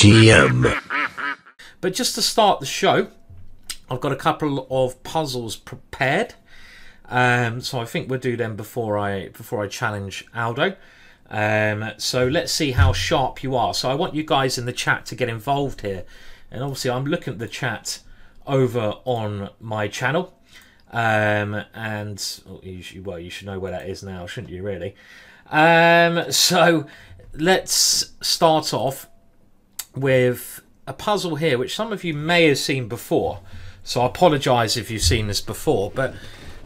GingerGM. But just to start the show, I've got a couple of puzzles prepared. So I think we'll do them before I challenge Aldo. So let's see how sharp you are. So I want you guys in the chat to get involved here. And obviously I'm looking at the chat over on my channel. And you should know where that is now, shouldn't you, really? So let's start off with a puzzle here, which some of you may have seen before. So I apologise if you've seen this before, but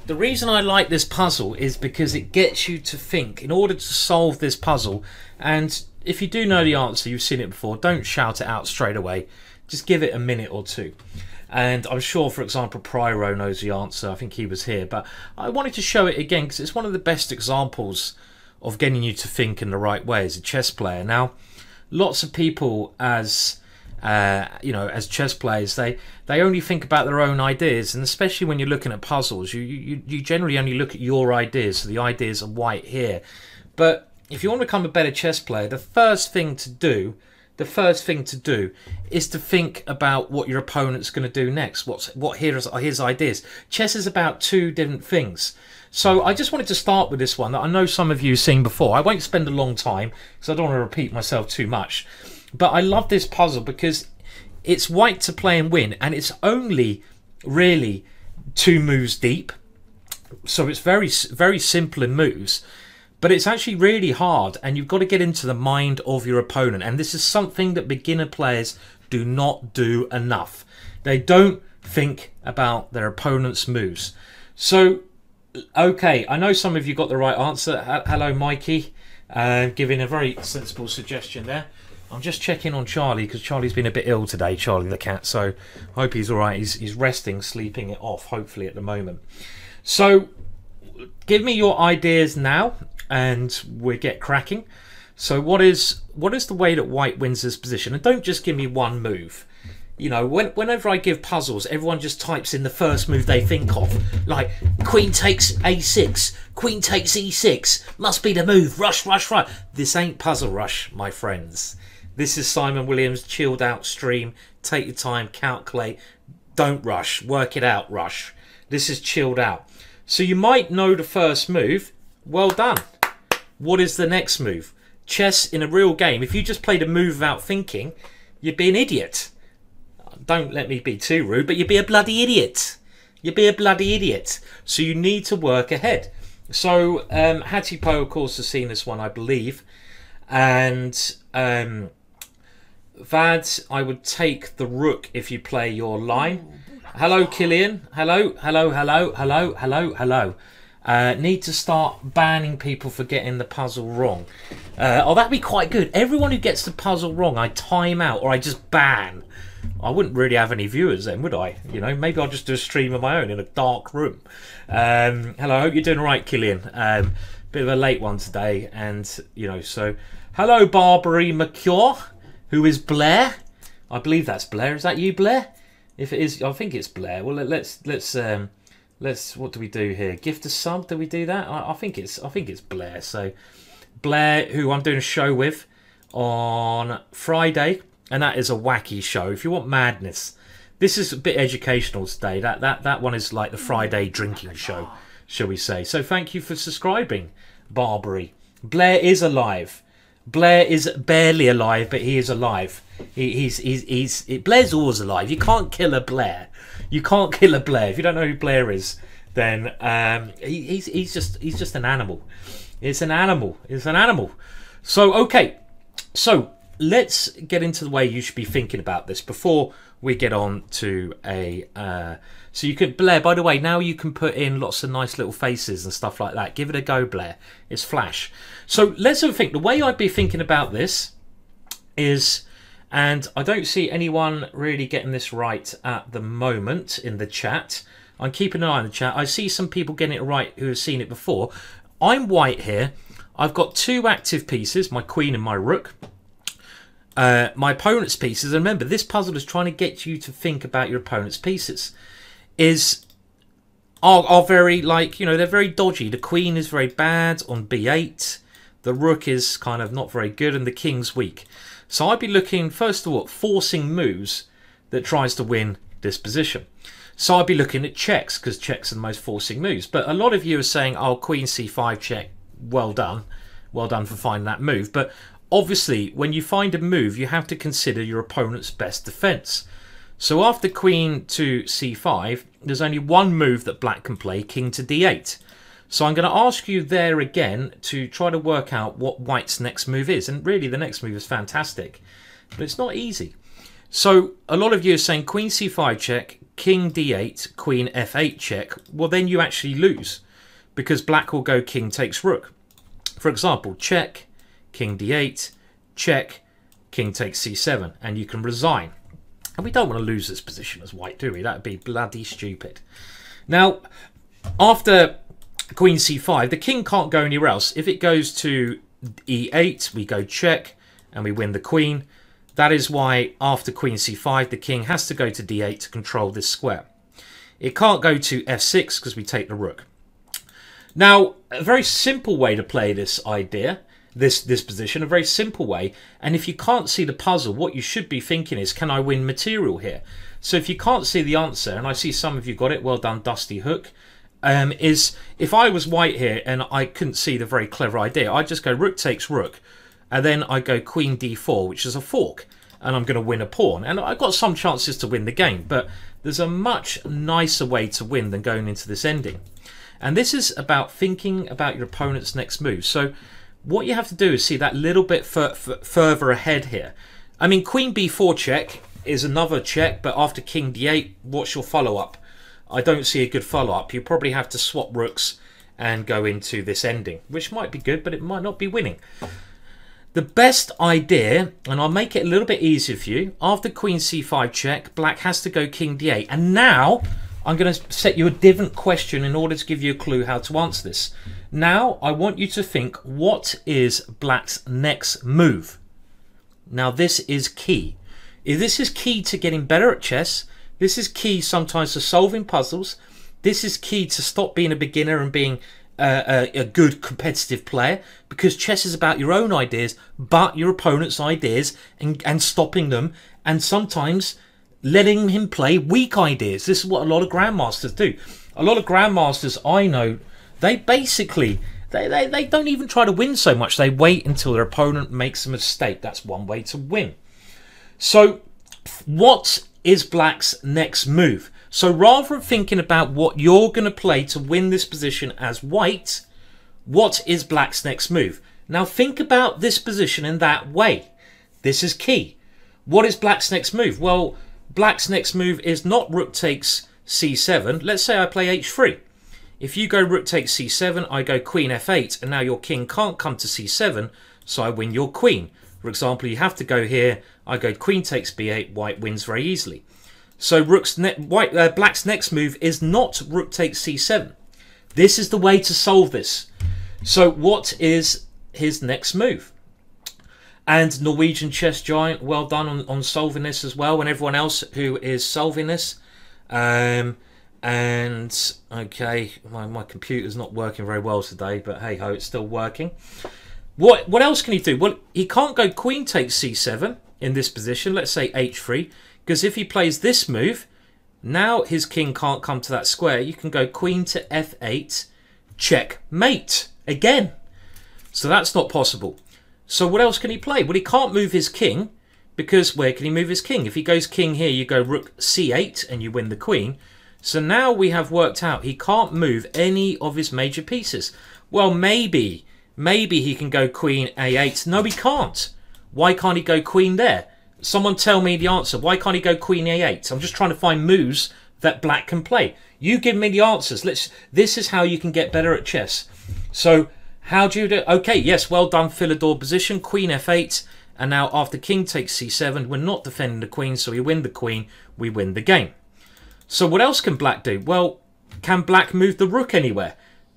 the reason I like this puzzle is because it gets you to think in order to solve this puzzle. And if you do know the answer, you've seen it before, don't shout it out straight away. Just give it a minute or two. And I'm sure, for example, Pyro knows the answer. I think he was here. But I wanted to show it again because it's one of the best examples of getting you to think in the right way as a chess player. Now, lots of people as chess players, they only think about their own ideas, and especially when you're looking at puzzles, you generally only look at your ideas. So the ideas are white here. But if you want to become a better chess player, the first thing to do is to think about what your opponent's going to do next. What his ideas. Chess is about two different things. So I just wanted to start with this one that I know some of you have seen before. I won't spend a long time because I don't want to repeat myself too much. But I love this puzzle because it's white to play and win, and it's only really 2 moves deep. So it's very, very simple in moves, but it's actually really hard, and you've got to get into the mind of your opponent. And this is something that beginner players do not do enough. They don't think about their opponent's moves. So, okay, I know some of you got the right answer. Hello, Mikey, giving a very sensible suggestion there. I'm just checking on Charlie because Charlie's been a bit ill today, Charlie the cat. So I hope he's all right. He's resting, sleeping it off, hopefully, at the moment. So give me your ideas now and we'll get cracking. So what is the way that white wins this position? And don't just give me one move. You know, whenever I give puzzles, everyone just types in the first move they think of. Like, queen takes a6, queen takes e6, must be the move, rush, rush, rush. This ain't Puzzle Rush, my friends. This is Simon Williams' chilled out stream. Take your time, calculate, don't rush, work it out, rush. This is chilled out. So you might know the first move. Well done. What is the next move? Chess in a real game, if you just played a move without thinking, you'd be an idiot. Don't let me be too rude, but you'd be a bloody idiot. You'd be a bloody idiot. So you need to work ahead. So Hatipo, of course, has seen this one, I believe. And Vad, I would take the rook if you play your line. Hello, Killian. Hello, hello, hello, hello, hello, hello. Need to start banning people for getting the puzzle wrong. Oh, that'd be quite good. Everyone who gets the puzzle wrong, I time out or I just ban. I wouldn't really have any viewers then, would I? You know, maybe I'll just do a stream of my own in a dark room. Hello, I hope you're doing all right, Killian. Bit of a late one today, and you know, so hello, Barbary McCure, who is Blair. I believe that's Blair. Is that you, Blair? If it is, I think it's Blair. Well, let's what do we do here? Gift a sub? Do we do that? I think it's Blair. So Blair, who I'm doing a show with on Friday. And that is a wacky show. If you want madness, this is a bit educational today. That one is like the Friday drinking show, shall we say. So thank you for subscribing, Barbary. Blair is alive. Blair is barely alive, but he is alive. Blair's always alive. You can't kill a Blair. You can't kill a Blair. If you don't know who Blair is, then he's just an animal. It's an animal. It's an animal. So okay. So let's get into the way you should be thinking about this before we get on to a... so you could... Blair, by the way, now you can put in lots of nice little faces and stuff like that. Give it a go, Blair. It's Flash. So let's have a think. The way I'd be thinking about this is... And I don't see anyone really getting this right at the moment in the chat. I'm keeping an eye on the chat. I see some people getting it right who have seen it before. I'm white here. I've got 2 active pieces, my queen and my rook. My opponent's pieces, and remember, this puzzle is trying to get you to think about your opponent's pieces, are very, like, you know, they're very dodgy. The queen is very bad on b8. The rook is kind of not very good, and the king's weak. So I'd be looking, first of all, at forcing moves that tries to win this position. So I'd be looking at checks, because checks are the most forcing moves. But a lot of you are saying, oh, queen c5 check, well done. Well done for finding that move. But obviously, when you find a move, you have to consider your opponent's best defense. So after queen to c5, there's only one move that black can play, king to d8. So I'm going to ask you there again to try to work out what white's next move is. And really, the next move is fantastic. But it's not easy. So a lot of you are saying queen c5 check, king d8, queen f8 check. Well, then you actually lose, because black will go king takes rook. For example, check, king d8, check, king takes c7, and you can resign. And we don't want to lose this position as white, do we? That would be bloody stupid. Now, after queen c5, the king can't go anywhere else. If it goes to e8, we go check, and we win the queen. That is why after queen c5, the king has to go to d8 to control this square. It can't go to f6 because we take the rook. Now, a very simple way to play this idea, this position, a very simple way. And if you can't see the puzzle, what you should be thinking is, can I win material here? So if you can't see the answer, and I see some of you got it, well done, Dusty Hook, is if I was white here and I couldn't see the very clever idea, I'd just go rook takes rook. And then I go queen d4, which is a fork, and I'm going to win a pawn. And I've got some chances to win the game, but there's a much nicer way to win than going into this ending. And this is about thinking about your opponent's next move. So what you have to do is see that little bit further ahead here. I mean, queen b4 check is another check, but after king d8, what's your follow-up? I don't see a good follow-up. You probably have to swap rooks and go into this ending, which might be good, but it might not be winning. The best idea, and I'll make it a little bit easier for you, after queen c5 check, black has to go king d8. And now I'm going to set you a different question in order to give you a clue how to answer this. Now I want you to think, what is black's next move? Now this is key. This is key to getting better at chess. This is key sometimes to solving puzzles. This is key to stop being a beginner and being a good competitive player, because chess is about your own ideas but your opponent's ideas, and stopping them, and sometimes letting him play weak ideas. This is what a lot of grandmasters do. A lot of grandmasters I know, they basically they don't even try to win so much. They wait until their opponent makes a mistake. That's one way to win. So what is black's next move? So rather than thinking about what you're going to play to win this position as white, what is black's next move? Now think about this position in that way. This is key. What is black's next move? Well, black's next move is not rook takes c7. Let's say I play h3. If you go rook takes c7, I go queen f8, and now your king can't come to c7, so I win your queen. For example, you have to go here. I go queen takes b8, white wins very easily. So black's next move is not rook takes c7. This is the way to solve this. So what is his next move? And Norwegian chess giant, well done on solving this as well, and everyone else who is solving this. And okay, my computer's not working very well today, but hey ho, it's still working. What else can he do? Well, he can't go queen takes c7 in this position. Let's say h3. Because if he plays this move, now his king can't come to that square. You can go queen to f8, checkmate again. So that's not possible. So what else can he play? Well, he can't move his king, because where can he move his king? If he goes king here, you go rook c8 and you win the queen. So now we have worked out he can't move any of his major pieces. Well, maybe he can go queen a8. No, he can't. Why can't he go queen there? Someone tell me the answer. Why can't he go queen a8? I'm just trying to find moves that black can play. You give me the answers. This is how you can get better at chess. So how do you do? Okay, yes, well done, Philidor position, queen f8, and now after king takes c7, we're not defending the queen, so we win the queen, we win the game. So what else can black do? Well, can black move the rook anywhere?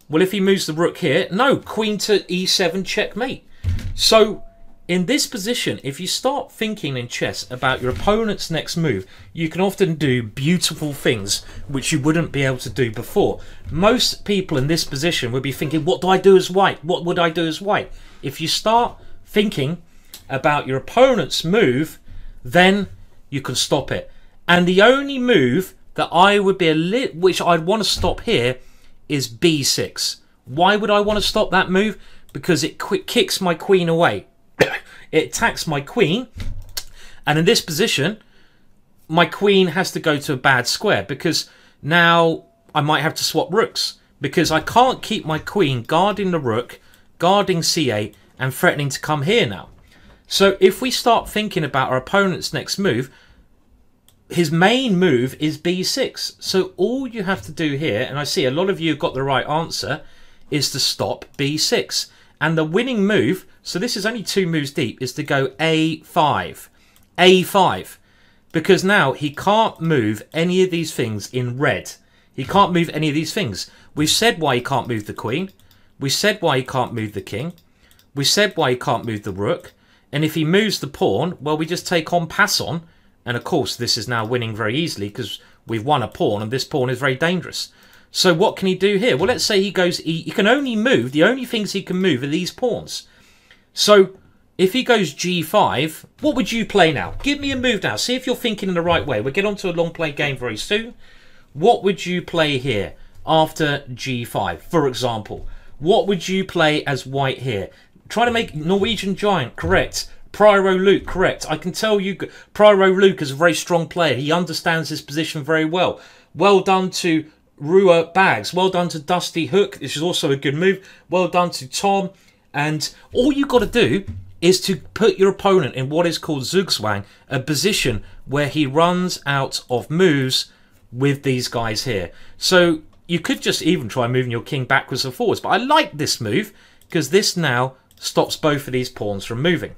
Well, if he moves the rook here, no, queen to e7 checkmate. So in this position, if you start thinking in chess about your opponent's next move, you can often do beautiful things which you wouldn't be able to do before. Most people in this position would be thinking, what do I do as white? What would I do as white? If you start thinking about your opponent's move, then you can stop it. And the only move that I would be which I'd want to stop here is b6. Why would I want to stop that move? Because it kicks my queen away. It attacks my queen, and in this position my queen has to go to a bad square, because now I might have to swap rooks, because I can't keep my queen guarding the rook, guarding c8 and threatening to come here now. So if we start thinking about our opponent's next move, his main move is b6. So all you have to do here, and I see a lot of you have got the right answer, is to stop b6. And the winning move, so this is only 2 moves deep, is to go a5. a5. Because now he can't move any of these things in red. He can't move any of these things. We've said why he can't move the queen. We said why he can't move the king. We said why he can't move the rook. And if he moves the pawn, well, we just take on, pass on. And of course, this is now winning very easily because we've won a pawn and this pawn is very dangerous. So what can he do here? Well, let's say he goes, he can only move, the only things he can move are these pawns. So if he goes g5, what would you play now? Give me a move now. See if you're thinking in the right way. We'll get on to a long play game very soon. What would you play here after g5, for example? What would you play as white here? Try to make Norwegian Giant, correct. Pyro Luke, correct. I can tell you Pyro Luke is a very strong player. He understands his position very well. Well done to Rua Bags. Well done to Dusty Hook. This is also a good move. Well done to Tom. And all you got to do is to put your opponent in what is called Zugzwang, a position where he runs out of moves with these guys here. So you could just even try moving your king backwards and forwards. But I like this move because this now stops both of these pawns from moving.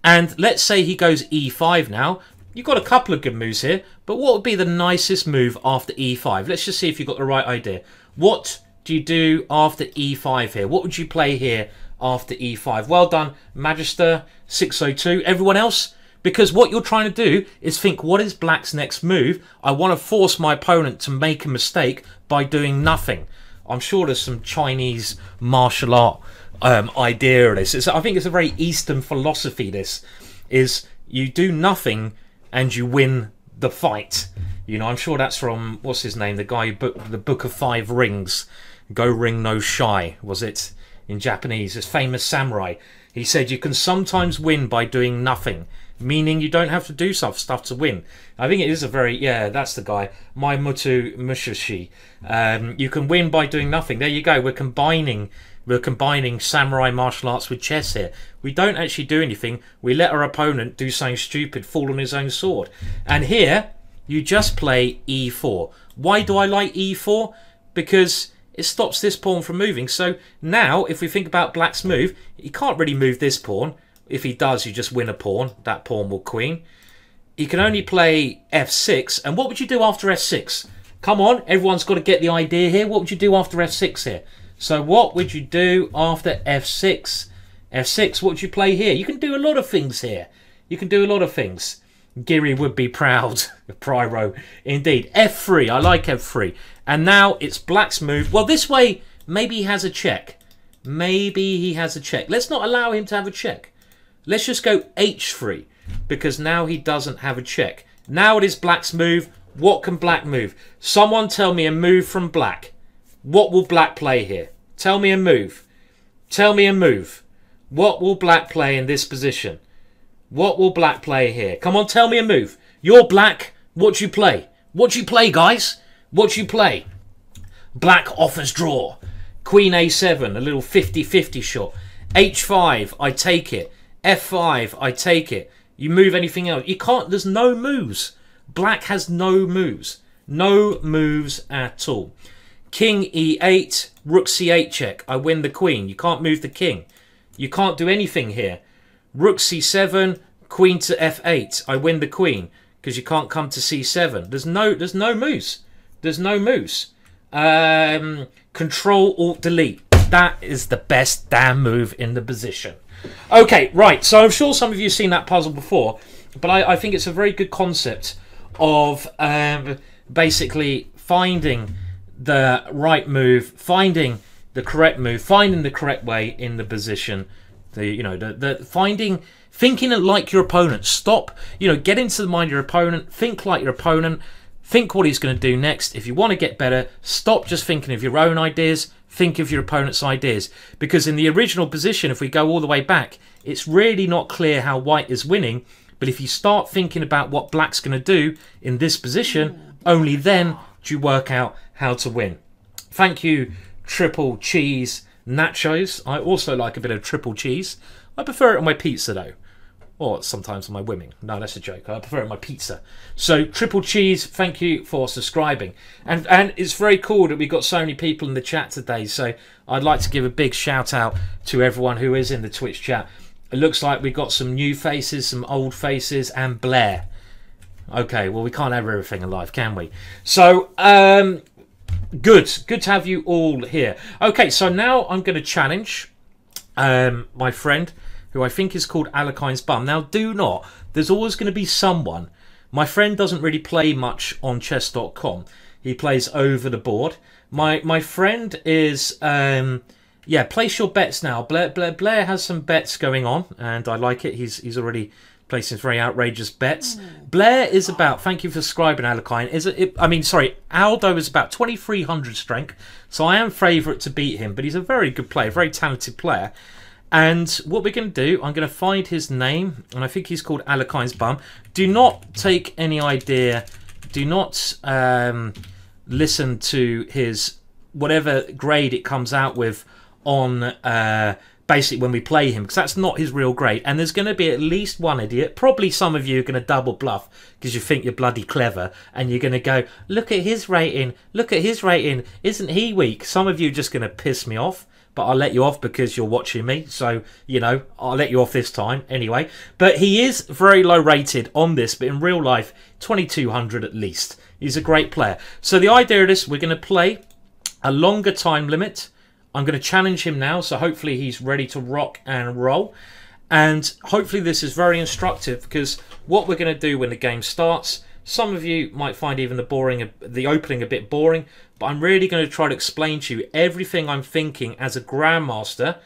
And let's say he goes e5 now. You've got a couple of good moves here, but what would be the nicest move after e5? Let's just see if you've got the right idea. What do you do after e5 here? What would you play here after e5? Well done, Magister 602. Everyone else? Because what you're trying to do is think, what is black's next move? I want to force my opponent to make a mistake by doing nothing. I'm sure there's some Chinese martial art idea of this. I think it's a very Eastern philosophy. This is, you do nothing and you win the fight. You know, I'm sure that's from, what's his name, the guy who booked the Book of 5 Rings, Go Ring No Shy, was it, in Japanese, this famous samurai. He said you can sometimes win by doing nothing, meaning you don't have to do stuff to win. I think it is a very, yeah, that's the guy, Mai Mutu Mushishi. You can win by doing nothing. There you go. We're combining samurai martial arts with chess here. We don't actually do anything. We let our opponent do something stupid, fall on his own sword. And here, you just play e4. Why do I like e4? Because it stops this pawn from moving. So now, if we think about black's move, he can't really move this pawn. If he does, you just win a pawn. That pawn will queen. He can only play f6. And what would you do after f6? Come on, everyone's got to get the idea here. What would you do after f6 here? So what would you do after f6? f6, what would you play here? You can do a lot of things here. You can do a lot of things. Giri would be proud. Pyro, indeed. f3, I like f3. And now it's black's move. Well, this way, maybe he has a check. Maybe he has a check. Let's not allow him to have a check. Let's just go h3, because now he doesn't have a check. Now it is black's move. What can black move? Someone tell me a move from black. What will black play here? Tell me a move. Tell me a move. What will black play in this position? What will black play here? Come on, tell me a move. You're black. What do you play? What do you play, guys? What do you play? Black offers draw. Queen a7, a little 50-50 shot. h5, I take it. f5, I take it. You move anything else? You can't. There's no moves. Black has no moves. No moves at all. King e8, rook c8 check. I win the queen. You can't move the king. You can't do anything here. Rook c7, queen to f8. I win the queen because you can't come to c7. There's no moves. There's no moves. Control Alt Delete. That is the best damn move in the position. Okay, right. So I'm sure some of you have seen that puzzle before, but I think it's a very good concept of basically finding the right move, finding the correct move, finding the correct way in the position. Finding thinking like your opponent. Stop, get into the mind of your opponent. Think like your opponent. Think what he's going to do next. If you want to get better, stop just thinking of your own ideas. Think of your opponent's ideas. Because in the original position, if we go all the way back, it's really not clear how white is winning. But if you start thinking about what black's going to do in this position, only then do you work out how to win. Thank you, Triple Cheese Nachos. I also like a bit of triple cheese. I prefer it on my pizza, though. Or sometimes on my women. No, that's a joke. I prefer it on my pizza. So, Triple Cheese, thank you for subscribing. And it's very cool that we've got so many people in the chat today. So, I'd like to give a big shout out to everyone who is in the Twitch chat. It looks like we've got some new faces, some old faces, and Blair. Okay, well, we can't have everything in life, can we? So, good to have you all here. Okay, so now I'm going to challenge my friend, who I think is called Alakine's Bum. Now, do not. There's always going to be someone. My friend doesn't really play much on chess.com. He plays over the board. My friend is... yeah, place your bets now. Blair has some bets going on, and I like it. He's already placing very outrageous bets. Blair is about... Thank you for subscribing, Alakine. Aldo is about 2,300 strength, so I am favourite to beat him, but he's a very good player, very talented player. And what we're going to do, I'm going to find his name, and I think he's called Alakine's Bum. Do not take any idea. Do not listen to his whatever grade it comes out with on basically when we play him, because that's not his real grade. And there's going to be at least one idiot. Probably some of you are going to double bluff because you think you're bloody clever, and you're going to go, look at his rating, look at his rating, isn't he weak? Some of you are just going to piss me off. But I'll let you off because you're watching me. So, I'll let you off this time anyway. But he is very low rated on this. But in real life, 2,200 at least. He's a great player. So the idea of this, we're going to play a longer time limit. I'm going to challenge him now. So hopefully he's ready to rock and roll. And hopefully this is very instructive. Because what we're going to do when the game starts... Some of you might find even the opening a bit boring, but I'm really going to try to explain to you everything I'm thinking as a grandmaster.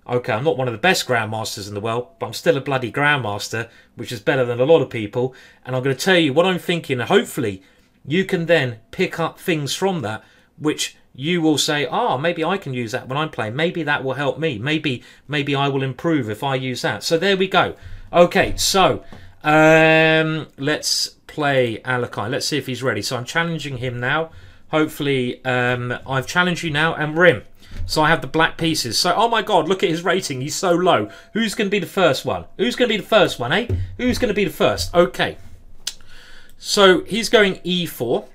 Okay, I'm not one of the best grandmasters in the world, but I'm still a bloody grandmaster, which is better than a lot of people. And I'm going to tell you what I'm thinking, and hopefully you can then pick up things from that, which you will say, maybe I can use that when I'm playing. Maybe that will help me. Maybe I will improve if I use that. So there we go. Okay, so let's play Alakine. Let's see if he's ready. So I'm challenging him now. Hopefully, I've challenged you now, and we're in. So I have the black pieces. So, oh my god, look at his rating. He's so low. Who's going to be the first one? Who's going to be the first one, eh? Who's going to be the first? Okay. So he's going e4.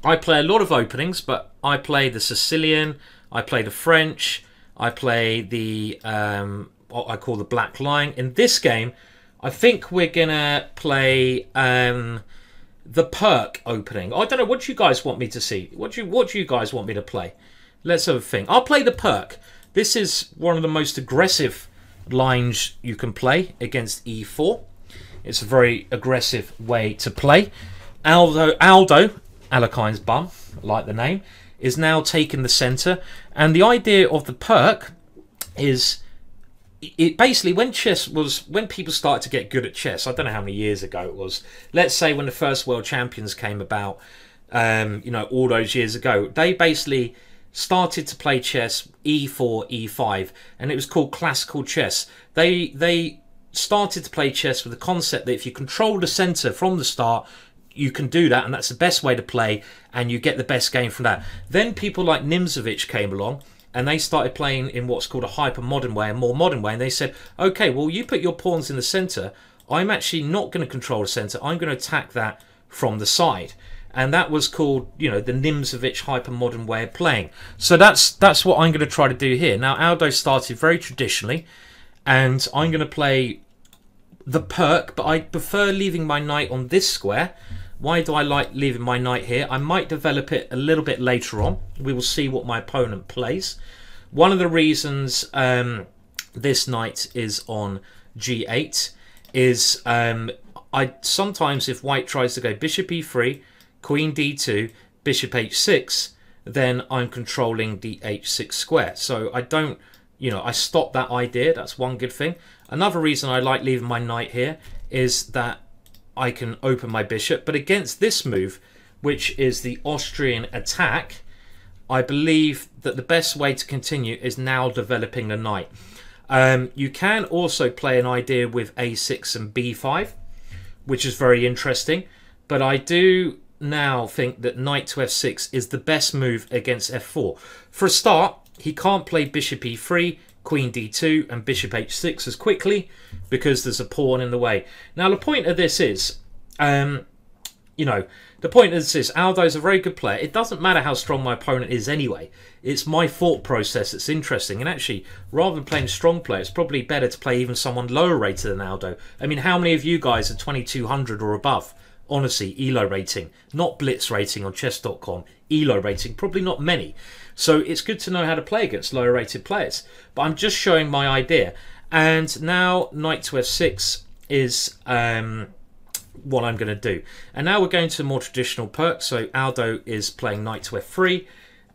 I play a lot of openings, but I play the Sicilian. I play the French. I play the, what I call the black line. In this game, I think we're going to play the Perk opening. I don't know. What do you guys want me to see? What do you guys want me to play? Let's have a think. I'll play the Perk. This is one of the most aggressive lines you can play against e4. It's a very aggressive way to play. Aldo, Alakine's Bum, I like the name, is now taking the centre. And the idea of the Perk is... It basically, when people started to get good at chess, I don't know how many years ago it was. Let's say when the first world champions came about, all those years ago, they basically started to play chess e4, e5, and it was called classical chess. They started to play chess with the concept that if you control the center from the start, you can do that, and that's the best way to play, and you get the best game from that. Then people like Nimzovich came along, and they started playing in what's called a hyper-modern way, a more modern way. And they said, okay, well, you put your pawns in the centre. I'm actually not going to control the centre. I'm going to attack that from the side. And that was called, the Nimzovich hyper-modern way of playing. So that's what I'm going to try to do here. Now, Aldo started very traditionally. And I'm going to play the Perk, but I prefer leaving my knight on this square. Why do I like leaving my knight here? I might develop it a little bit later on. We will see what my opponent plays. One of the reasons this knight is on g8 is I sometimes, if white tries to go bishop e3, queen d2, bishop h6, then I'm controlling the h6 square. So I don't you know, I stopped that idea. That's one good thing. Another reason I like leaving my knight here is that I can open my bishop. But against this move, which is the Austrian attack, I believe that the best way to continue is now developing the knight. You can also play an idea with a6 and b5, which is very interesting. But I do now think that knight to f6 is the best move against f4. For a start, he can't play bishop e3, queen d2 and bishop h6 as quickly because there's a pawn in the way. Now the point of this is, you know, the point of this is Aldo's a very good player. It doesn't matter how strong my opponent is anyway. It's my thought process that's interesting. And actually, rather than playing a strong player, it's probably better to play even someone lower rated than Aldo. I mean, how many of you guys are 2200 or above? Honestly, ELO rating, not Blitz rating on chess.com, ELO rating, probably not many. So it's good to know how to play against lower rated players. But I'm just showing my idea. And now knight to f6 is what I'm going to do. And now we're going to more traditional perks. So Aldo is playing knight to f3.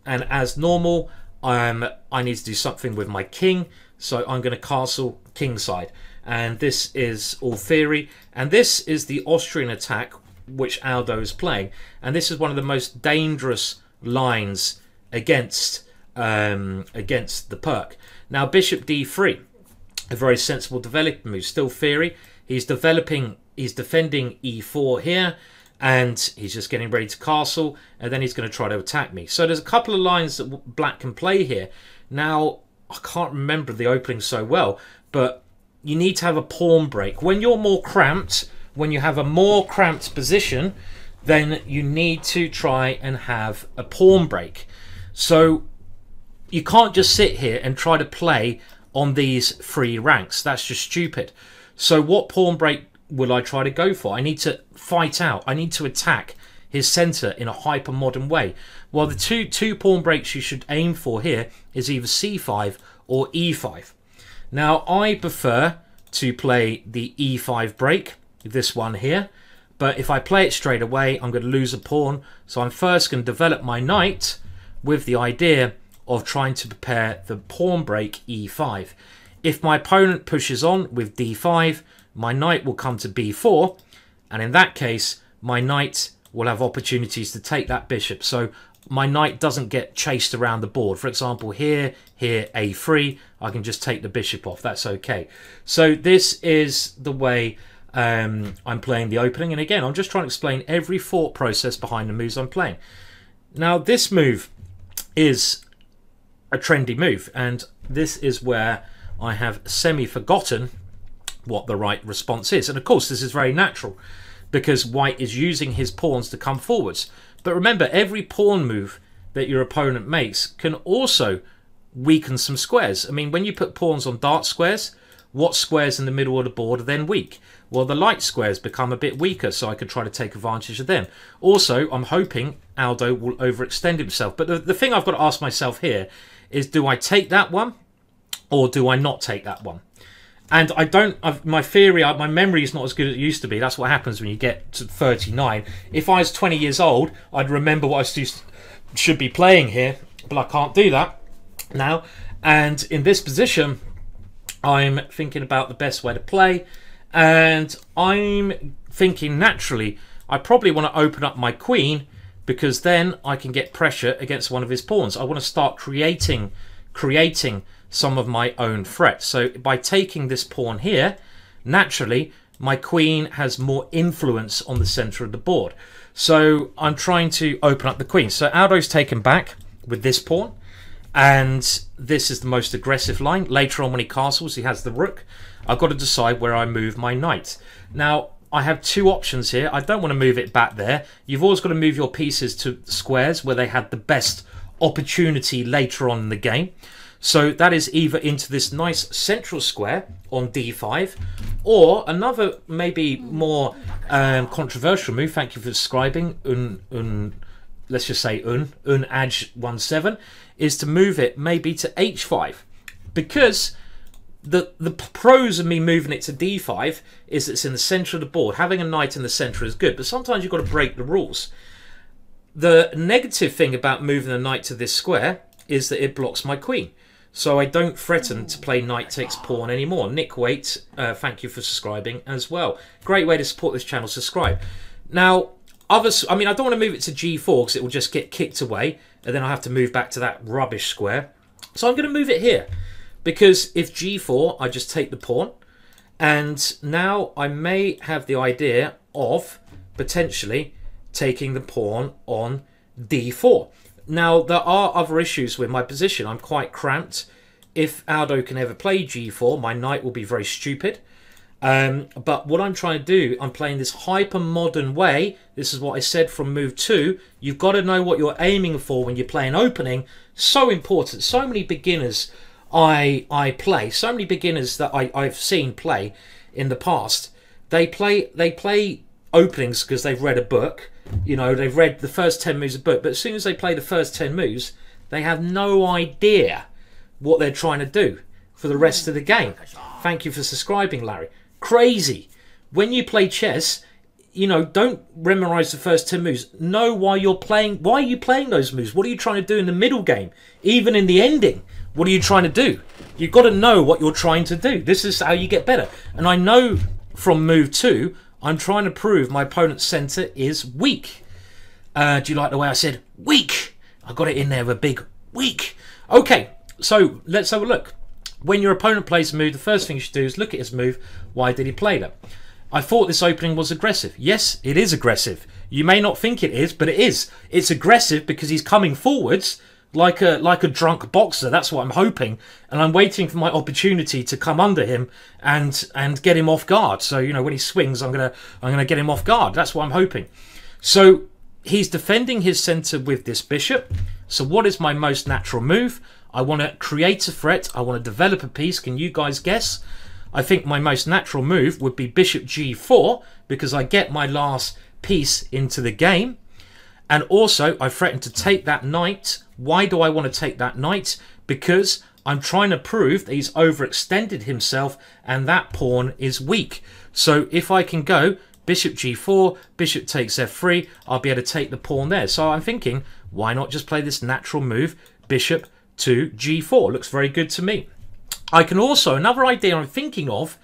And as normal, I need to do something with my king. So I'm going to castle kingside. And this is all theory. And this is the Austrian attack, which Aldo is playing. And this is one of the most dangerous lines against the perk. Now, bishop d3, a very sensible development move. Still theory. He's defending e4 here, and he's just getting ready to castle, and then he's going to try to attack me. So there's a couple of lines that black can play here. Now, I can't remember the opening so well, but you need to have a pawn break. When you're more cramped, when you have a more cramped position, then you need to try and have a pawn break. So you can't just sit here and try to play on these three ranks. That's just stupid. So what pawn break will I try to go for? I need to fight out. I need to attack his center in a hyper-modern way. Well, the two pawn breaks you should aim for here is either c5 or e5. Now, I prefer to play the e5 break, this one here. But if I play it straight away, I'm going to lose a pawn. So I'm first going to develop my knight with the idea of trying to prepare the pawn break e5. If my opponent pushes on with d5, my knight will come to b4. And in that case, my knight will have opportunities to take that bishop. So my knight doesn't get chased around the board. For example, here, a3, I can just take the bishop off. That's okay. So this is the way I'm playing the opening. And again, I'm just trying to explain every thought process behind the moves I'm playing. Now, this move is a trendy move. And this is where I have semi-forgotten what the right response is. And of course, this is very natural because white is using his pawns to come forwards. But remember, every pawn move that your opponent makes can also weaken some squares. I mean, when you put pawns on dark squares, what squares in the middle of the board are then weak? Well, the light squares become a bit weaker, so I could try to take advantage of them. Also, I'm hoping Aldo will overextend himself. But the thing I've got to ask myself here is, do I take that one or do I not take that one? And I don't, my memory is not as good as it used to be. That's what happens when you get to 39. If I was 20 years old, I'd remember what I should be playing here, but I can't do that now. And in this position, I'm thinking about the best way to play. And I'm thinking naturally, I probably want to open up my queen because then I can get pressure against one of his pawns. I want to start creating some of my own threat. So by taking this pawn here, naturally, my queen has more influence on the center of the board. So I'm trying to open up the queen. So Aldo's taken back with this pawn. And this is the most aggressive line. Later on when he castles, he has the rook. I've got to decide where I move my knight. Now, I have two options here. I don't want to move it back there. You've always got to move your pieces to squares where they had the best opportunity later on in the game. So that is either into this nice central square on d5, or another maybe more controversial move. Thank you for subscribing. Let's just say Unaj17 is to move it maybe to h5, because the pros of me moving it to d5 is it's in the center of the board. Having a knight in the center is good, but sometimes you've got to break the rules. The negative thing about moving the knight to this square is that it blocks my queen. so I don't threaten to play knight takes pawn anymore. Nick Waite, thank you for subscribing as well. Great way to support this channel, subscribe. Now, others, I mean, I don't want to move it to g4 because it will just get kicked away, and then I'll have to move back to that rubbish square. So I'm going to move it here, because if g4, I just take the pawn, and now I may have the idea of potentially taking the pawn on d4. Now, there are other issues with my position. I'm quite cramped. If Aldo can ever play g4, my knight will be very stupid. But what I'm trying to do, I'm playing this hyper-modern way. This is what I said from move 2. You've got to know what you're aiming for when you're playing opening. So important. So many beginners I play, so many beginners that I've seen play in the past, they play openings because they've read a book. You know, they've read the first 10 moves of the book, but as soon as they play the first 10 moves, they have no idea what they're trying to do for the rest of the game. Thank you for subscribing, Larry. Crazy. When you play chess, you know, don't memorize the first 10 moves. Know why you're playing. Why are you playing those moves? What are you trying to do in the middle game? Even in the ending, what are you trying to do? You've got to know what you're trying to do. This is how you get better. And I know from move 2, I'm trying to prove my opponent's center is weak. Do you like the way I said weak? I got it in there with a big weak. Okay, so let's have a look. When your opponent plays a move, the first thing you should do is look at his move. Why did he play that? I thought this opening was aggressive. Yes, it is aggressive. You may not think it is, but it is. It's aggressive because he's coming forwards like a drunk boxer. That's what I'm hoping, and I'm waiting for my opportunity to come under him and get him off guard. So, you know, when he swings, I'm gonna get him off guard. That's what I'm hoping. So he's defending his center with this bishop. So what is my most natural move? I want to create a threat. I want to develop a piece. Can you guys guess? I think my most natural move would be bishop g4 because I get my last piece into the game. And also, I threaten to take that knight. Why do I want to take that knight? Because I'm trying to prove that he's overextended himself and that pawn is weak. So if I can go bishop g4, bishop takes f3, I'll be able to take the pawn there. So I'm thinking, why not just play this natural move, bishop to g4? Looks very good to me. I can also, another idea I'm thinking of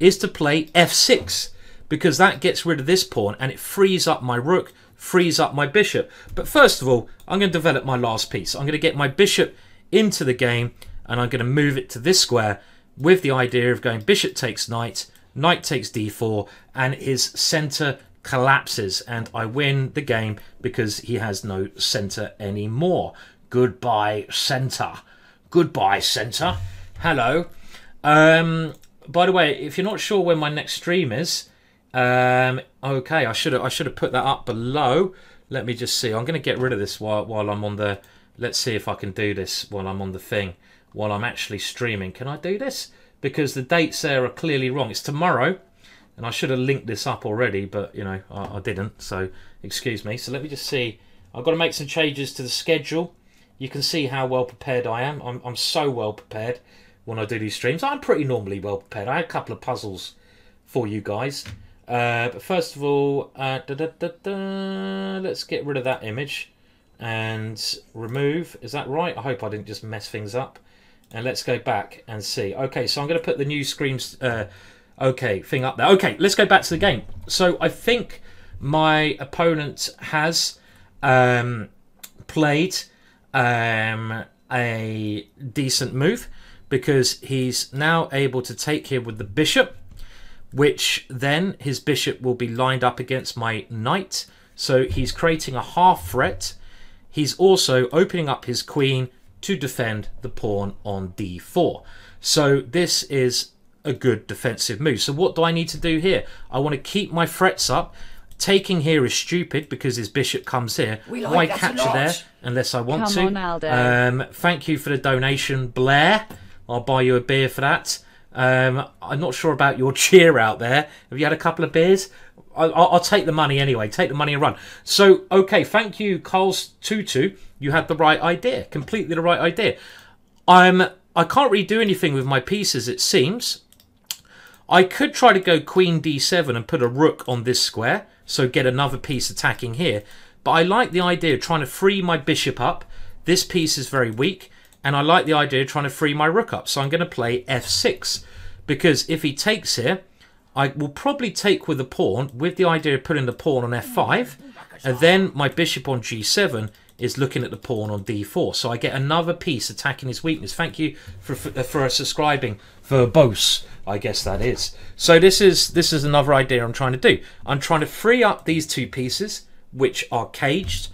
is to play f6 because that gets rid of this pawn and it frees up my rook, frees up my bishop. But first of all, I'm going to develop my last piece. I'm going to get my bishop into the game and I'm going to move it to this square with the idea of going bishop takes knight, knight takes d4, and his center collapses and I win the game because he has no center anymore. Goodbye, center. Goodbye, center. Hello. By the way, if you're not sure when my next stream is, okay, I should have put that up below. Let me just see. I'm going to get rid of this while I'm on the. Let's see if I can do this while I'm on the thing, while I'm actually streaming. Can I do this? Because the dates there are clearly wrong. It's tomorrow, and I should have linked this up already, but you know I didn't. So excuse me. So let me just see. I've got to make some changes to the schedule. You can see how well prepared I am. I'm so well prepared when I do these streams. I'm pretty normally well prepared. I had a couple of puzzles for you guys. But first of all, let's get rid of that image and remove. Is that right? I hope I didn't just mess things up. And let's go back and see. Okay, so I'm going to put the new screens thing up there. Okay, let's go back to the game. So I think my opponent has played a decent move because he's now able to take here with the bishop, which then his bishop will be lined up against my knight. So he's creating a half threat. He's also opening up his queen to defend the pawn on d4. So this is a good defensive move. So what do I need to do here? I want to keep my threats up. Taking here is stupid because his bishop comes here. Why capture there unless I want to? Come on, Aldo. Thank you for the donation, Blair. I'll buy you a beer for that. I'm not sure about your cheer out there. Have you had a couple of beers? I'll take the money anyway. Take the money and run. So, okay, thank you, Carl's Tutu. You had the right idea. Completely the right idea. I can't really do anything with my pieces, it seems. I could try to go queen d7 and put a rook on this square, so get another piece attacking here. But I like the idea of trying to free my bishop up. This piece is very weak. and I like the idea of trying to free my rook up. So I'm going to play f6, because if he takes here, I will probably take with the pawn, with the idea of putting the pawn on f5, and then my bishop on g7 is looking at the pawn on d4. So I get another piece attacking his weakness. Thank you for subscribing, verbose, I guess that is. So this is another idea I'm trying to do. I'm trying to free up these two pieces, which are caged.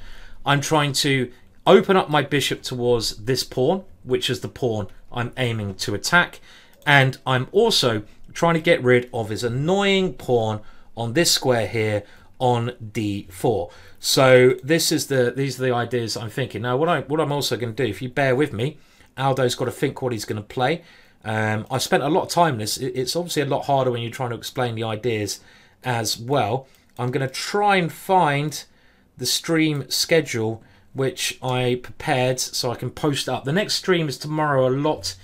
I'm trying to open up my bishop towards this pawn, which is the pawn I'm aiming to attack. And I'm also trying to get rid of his annoying pawn on this square here on d4. So these are the ideas I'm thinking. Now what I'm also going to do, if you bear with me, Aldo's got to think what he's going to play. I spent a lot of time on this. It's obviously a lot harder when you're trying to explain the ideas as well. I'm going to try and find the stream schedule which I prepared so I can post up. The next stream is tomorrow a lot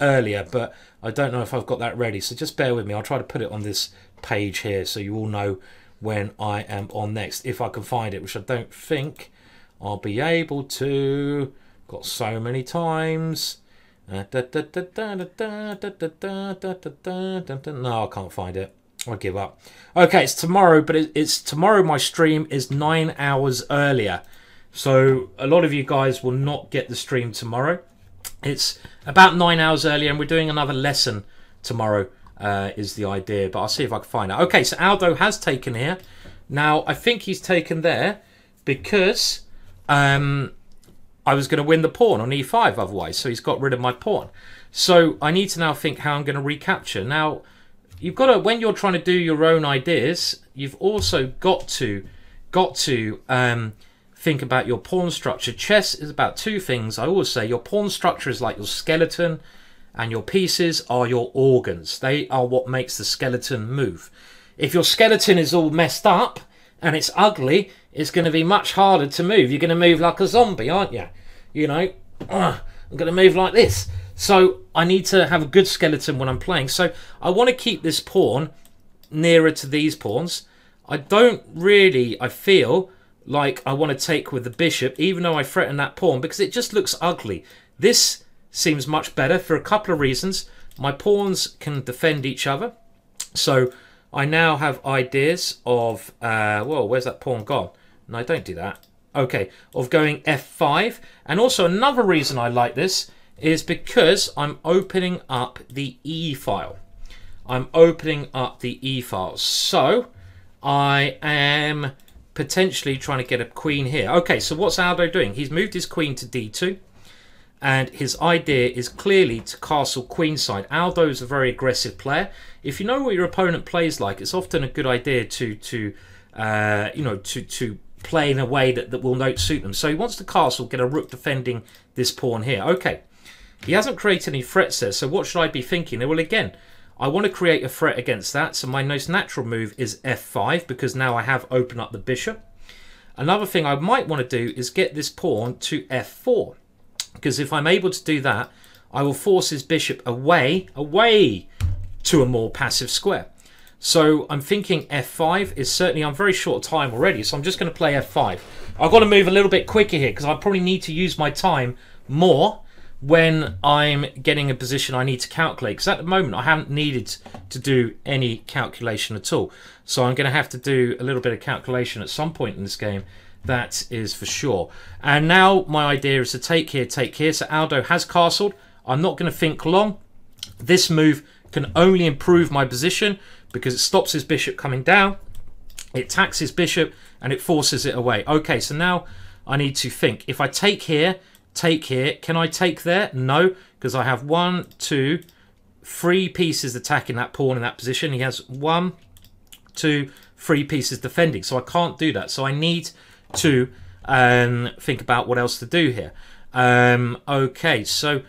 earlier, but I don't know if I've got that ready, so just bear with me. I'll try to put it on this page here so you all know when I am on next, if I can find it, which I don't think I'll be able to. Got so many times. No, I can't find it. I give up. Okay, it's tomorrow, but it's tomorrow. My stream is 9 hours earlier, so a lot of you guys will not get the stream tomorrow. It's about 9 hours earlier, and we're doing another lesson tomorrow, is the idea, but I'll see if I can find out. Okay, so Aldo has taken here. Now, I think he's taken there because I was going to win the pawn on e5 otherwise, so he's got rid of my pawn. So I need to now think how I'm going to recapture. Now, you've got to, when you're trying to do your own ideas, you've also got to think about your pawn structure. Chess is about two things. I always say your pawn structure is like your skeleton, and your pieces are your organs. They are what makes the skeleton move. If your skeleton is all messed up and it's ugly, it's going to be much harder to move. You're going to move like a zombie, aren't you? You know, I'm going to move like this. So I need to have a good skeleton when I'm playing. So I want to keep this pawn nearer to these pawns. I feel like I want to take with the bishop, even though I threaten that pawn, because it just looks ugly. This seems much better for a couple of reasons. My pawns can defend each other. So I now have ideas of, well, where's that pawn gone? No, don't do that. Okay, of going f5. And also another reason I like this is because I'm opening up the E file. I'm opening up the E file. So I am potentially trying to get a queen here. Okay, so what's Aldo doing? He's moved his queen to d2. And his idea is clearly to castle queenside. Aldo is a very aggressive player. If you know what your opponent plays like, it's often a good idea to play in a way that will not suit them. So he wants to castle, get a rook defending this pawn here. Okay, he hasn't created any threats there. So what should I be thinking? Well, again, I want to create a threat against that. So my most natural move is f5 because now I have opened up the bishop. Another thing I might want to do is get this pawn to f4. Because if I'm able to do that, I will force his bishop away to a more passive square. So I'm thinking f5 is certainly, I'm very short time already, so I'm just going to play f5. I've got to move a little bit quicker here because I probably need to use my time more when I'm getting a position I need to calculate. Because at the moment I haven't needed to do any calculation at all. So I'm going to have to do a little bit of calculation at some point in this game. That is for sure. And now my idea is to take here, take here. So Aldo has castled. I'm not going to think long. This move can only improve my position because it stops his bishop coming down. It attacks his bishop and it forces it away. Okay, so now I need to think. If I take here, can I take there? No, because I have 1, 2, 3 pieces attacking that pawn in that position. He has 1, 2, 3 pieces defending. So I can't do that. So I need to think about what else to do here. Okay, so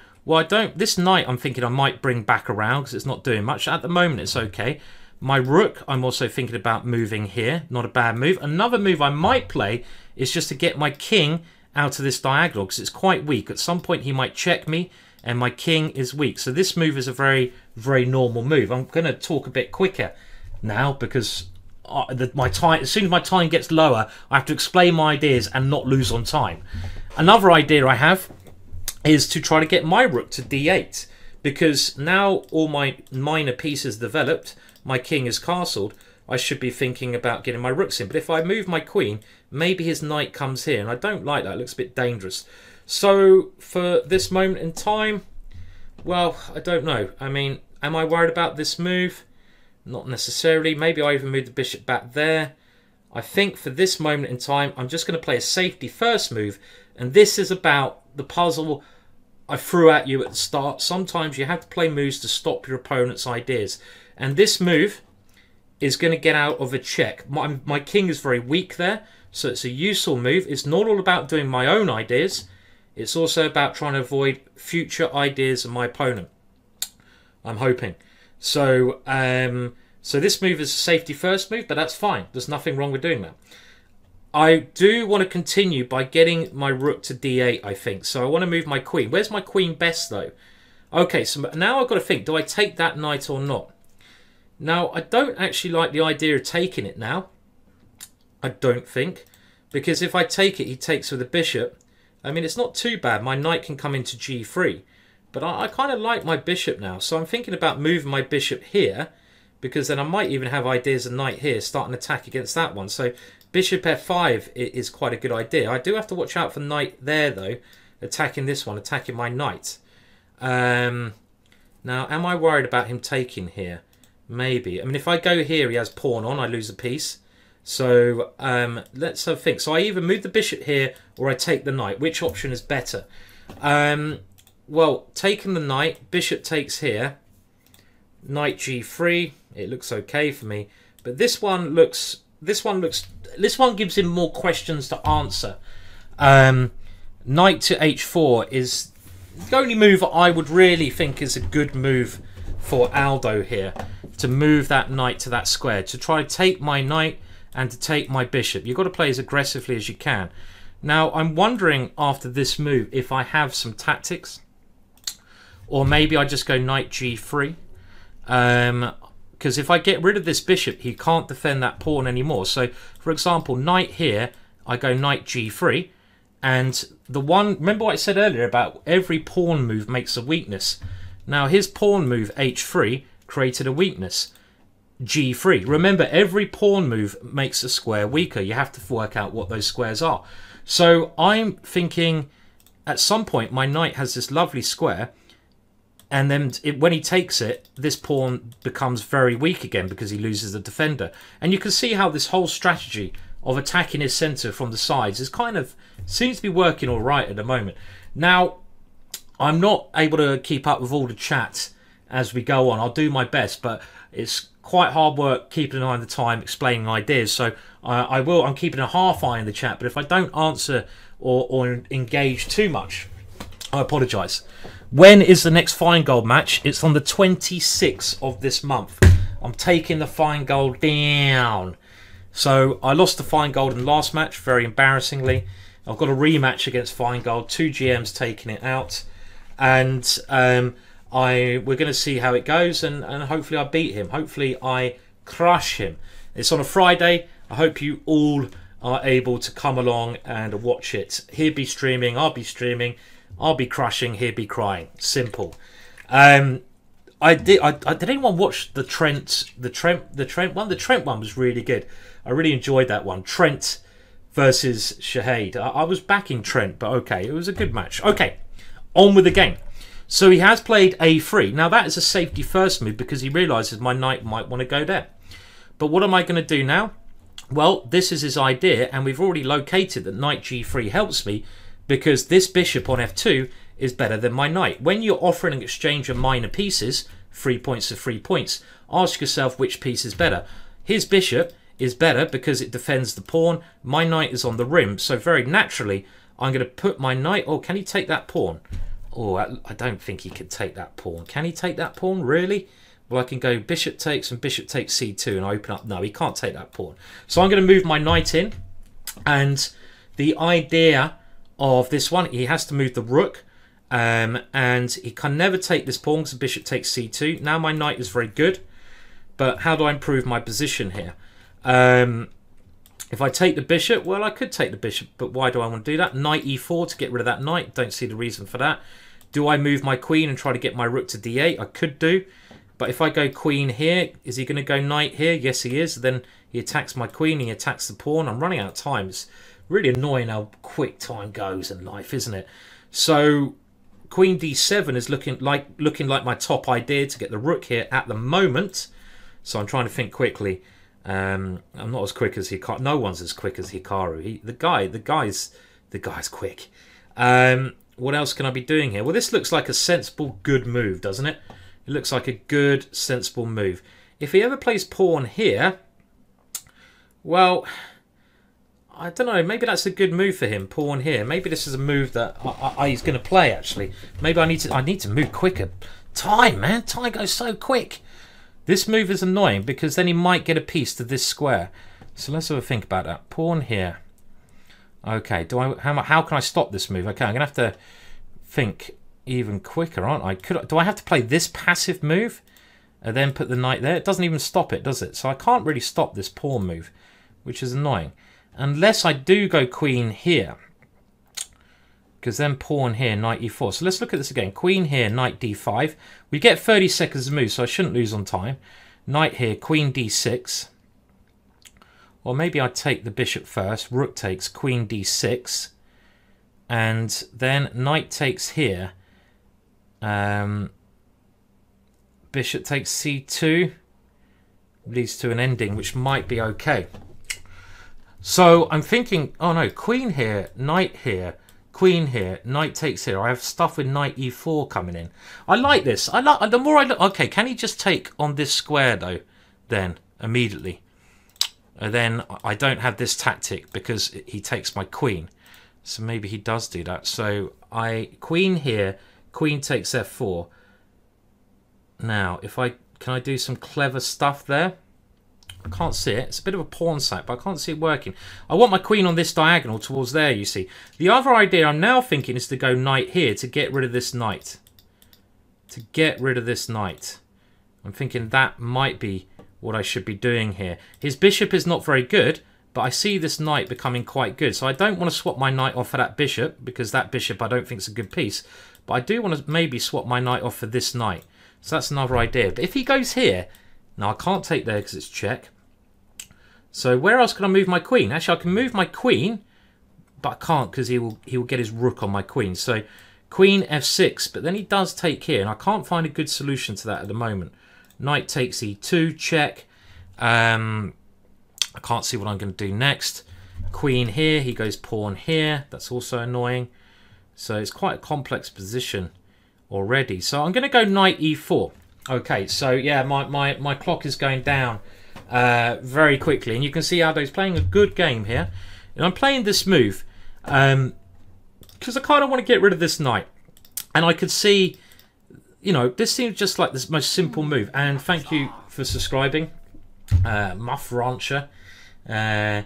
this knight I'm thinking I might bring back around because it's not doing much. At the moment it's okay. My rook I'm also thinking about moving here. Not a bad move. Another move I might play is just to get my king out of this diagonal because it's quite weak. At some point he might check me and my king is weak. So this move is a very, very normal move. I'm going to talk a bit quicker now because as soon as my time gets lower, I have to explain my ideas and not lose on time. Another idea I have is to try to get my rook to d8, because now all my minor pieces developed, my king is castled, I should be thinking about getting my rooks in. But if I move my queen, maybe his knight comes here, and I don't like that. It looks a bit dangerous. So for this moment in time, well, I don't know. I mean, am I worried about this move? Not necessarily. Maybe I even move the bishop back there. I think for this moment in time, I'm just going to play a safety first move, and this is about the puzzle I threw at you at the start. Sometimes you have to play moves to stop your opponent's ideas, and this move is going to get out of a check. My king is very weak there, so it's a useful move. It's not all about doing my own ideas. It's also about trying to avoid future ideas of my opponent, I'm hoping. So so this move is a safety first move, but that's fine. There's nothing wrong with doing that. I do want to continue by getting my rook to d8, I think. So I want to move my queen. Where's my queen best, though? Okay, so now I've got to think, do I take that knight or not? Now, I don't actually like the idea of taking it now. I don't think. Because if I take it, he takes with a bishop. I mean, it's not too bad. My knight can come into g3. But I kind of like my bishop now. So I'm thinking about moving my bishop here. Because then I might even have ideas of knight here. Start an attack against that one. So bishop f5 is quite a good idea. I do have to watch out for knight there, though. Attacking this one. Attacking my knight. Now, am I worried about him taking here? Maybe. I mean, if I go here, he has pawn on. I lose a piece. So let's have a think. So I either move the bishop here or I take the knight. Which option is better? Well, taking the knight, bishop takes here. Knight g3. It looks okay for me. But this one gives him more questions to answer. Knight to h4 is the only move I would really think is a good move for Aldo here. To move that knight to that square. To try to take my knight and to take my bishop. You've got to play as aggressively as you can. Now, I'm wondering after this move if I have some tactics. Or maybe I just go knight g3. Because if I get rid of this bishop, he can't defend that pawn anymore. So, for example, knight here, I go knight g3. And the one, remember what I said earlier about every pawn move makes a weakness. Now, his pawn move, h3, created a weakness. g3. Remember, every pawn move makes a square weaker. You have to work out what those squares are. So I'm thinking at some point my knight has this lovely square, and then when he takes it, this pawn becomes very weak again because he loses the defender. And you can see how this whole strategy of attacking his centre from the sides is kind of seems to be working all right at the moment. Now, I'm not able to keep up with all the chat as we go on. I'll do my best, but it's quite hard work keeping an eye on the time, explaining ideas. So I'm keeping a half eye on the chat, but if I don't answer or engage too much, I apologise. When is the next Fine Gold match? It's on the 26th of this month. I'm taking the Fine Gold down. So I lost the Fine Gold in the last match, very embarrassingly. I've got a rematch against Fine Gold. 2 GMs taking it out. And we're going to see how it goes. And hopefully I beat him. Hopefully I crush him. It's on a Friday. I hope you all are able to come along and watch it. He'll be streaming. I'll be streaming. I'll be crushing, he'll be crying. Simple. Did anyone watch the Trent one? The Trent one was really good. I really enjoyed that one. Trent versus Shahid. I was backing Trent, but okay, it was a good match. Okay, on with the game. So he has played a3. Now that is a safety first move because he realises my knight might want to go there. But what am I going to do now? Well, this is his idea, and we've already located that knight g3 helps me, because this bishop on f2 is better than my knight. When you're offering an exchange of minor pieces, 3 points to 3 points, ask yourself which piece is better. His bishop is better because it defends the pawn. My knight is on the rim, so very naturally, I'm going to put my knight... Oh, can he take that pawn? Oh, I don't think he can take that pawn. Can he take that pawn? Really? Well, I can go bishop takes and bishop takes c2 and open up... No, he can't take that pawn. So I'm going to move my knight in, and the idea of this one, he has to move the rook, and he can never take this pawn because the bishop takes c2. Now my knight is very good, but how do I improve my position here? If I take the bishop, well, I could take the bishop, but why do I want to do that? Knight e4 to get rid of that knight. Don't see the reason for that. Do I move my queen and try to get my rook to d8? I could do. But if I go queen here, is he going to go knight here? Yes, he is. Then he attacks my queen. He attacks the pawn. I'm running out of time. It's really annoying how quick time goes in life, isn't it? So queen d7 is looking like my top idea to get the rook here at the moment. So I'm trying to think quickly. I'm not as quick as Hikaru. No one's as quick as Hikaru. The guy's quick. What else can I be doing here? Well, this looks like a sensible, good move, doesn't it? It looks like a good, sensible move. If he ever plays pawn here, well, I don't know. Maybe that's a good move for him. Pawn here. Maybe this is a move that he's going to play. Actually, maybe I need to move quicker. Time, man. Time goes so quick. This move is annoying because then he might get a piece to this square. So let's have a think about that. Pawn here. Okay, how can I stop this move? Okay, I'm going to have to think even quicker, aren't I? Do I have to play this passive move and then put the knight there? It doesn't even stop it, does it? So I can't really stop this pawn move, which is annoying. Unless I do go queen here. Because then pawn here, knight e4. So let's look at this again. Queen here, knight d5. We get 30 seconds to move, so I shouldn't lose on time. Knight here, queen d6. Or maybe I take the bishop first. Rook takes, queen d6. And then knight takes here. Bishop takes c2. Leads to an ending, which might be okay. So I'm thinking, oh no, queen here, knight here. Queen here, knight takes here. I have stuff with knight e4 coming in. I like this. The more I look. Okay, can he just take on this square though? Then immediately. And then I don't have this tactic because he takes my queen. So maybe he does do that. So queen here, queen takes f4. Now, can I do some clever stuff there? I can't see it. It's a bit of a pawn sack, but I can't see it working. I want my queen on this diagonal towards there, you see. The other idea I'm now thinking is to go knight here to get rid of this knight. To get rid of this knight. I'm thinking that might be what I should be doing here. His bishop is not very good, but I see this knight becoming quite good. So I don't want to swap my knight off for that bishop, because that bishop I don't think is a good piece. But I do want to maybe swap my knight off for this knight. So that's another idea. But if he goes here... Now, I can't take there because it's check. So where else can I move my queen? Actually, I can move my queen, but I can't because he will get his rook on my queen. So queen f6, but then he does take here, and I can't find a good solution to that at the moment. Knight takes e2, check. I can't see what I'm going to do next. Queen here, he goes pawn here. That's also annoying. So it's quite a complex position already. So I'm going to go knight e4. Okay, so yeah, my clock is going down very quickly, and you can see Aldo's playing a good game here. And I'm playing this move because I kind of want to get rid of this knight, and I could see, you know, this seems just like the most simple move. And thank you for subscribing, Muff Rancher. I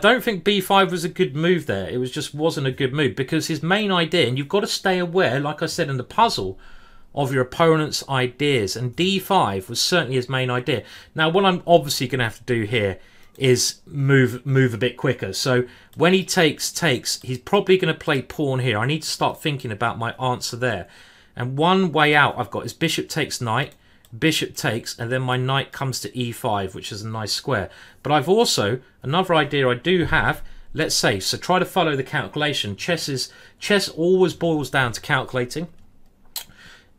don't think b5 was a good move there. It wasn't a good move because his main idea, and you've got to stay aware, like I said in the puzzle, of your opponent's ideas, and d5 was certainly his main idea. Now, what I'm obviously going to have to do here is move a bit quicker. So when he takes, he's probably going to play pawn here. I need to start thinking about my answer there. And one way out I've got is bishop takes knight, bishop takes, and then my knight comes to e5, which is a nice square. But I've also, another idea I do have, let's say, so try to follow the calculation. Chess always boils down to calculating.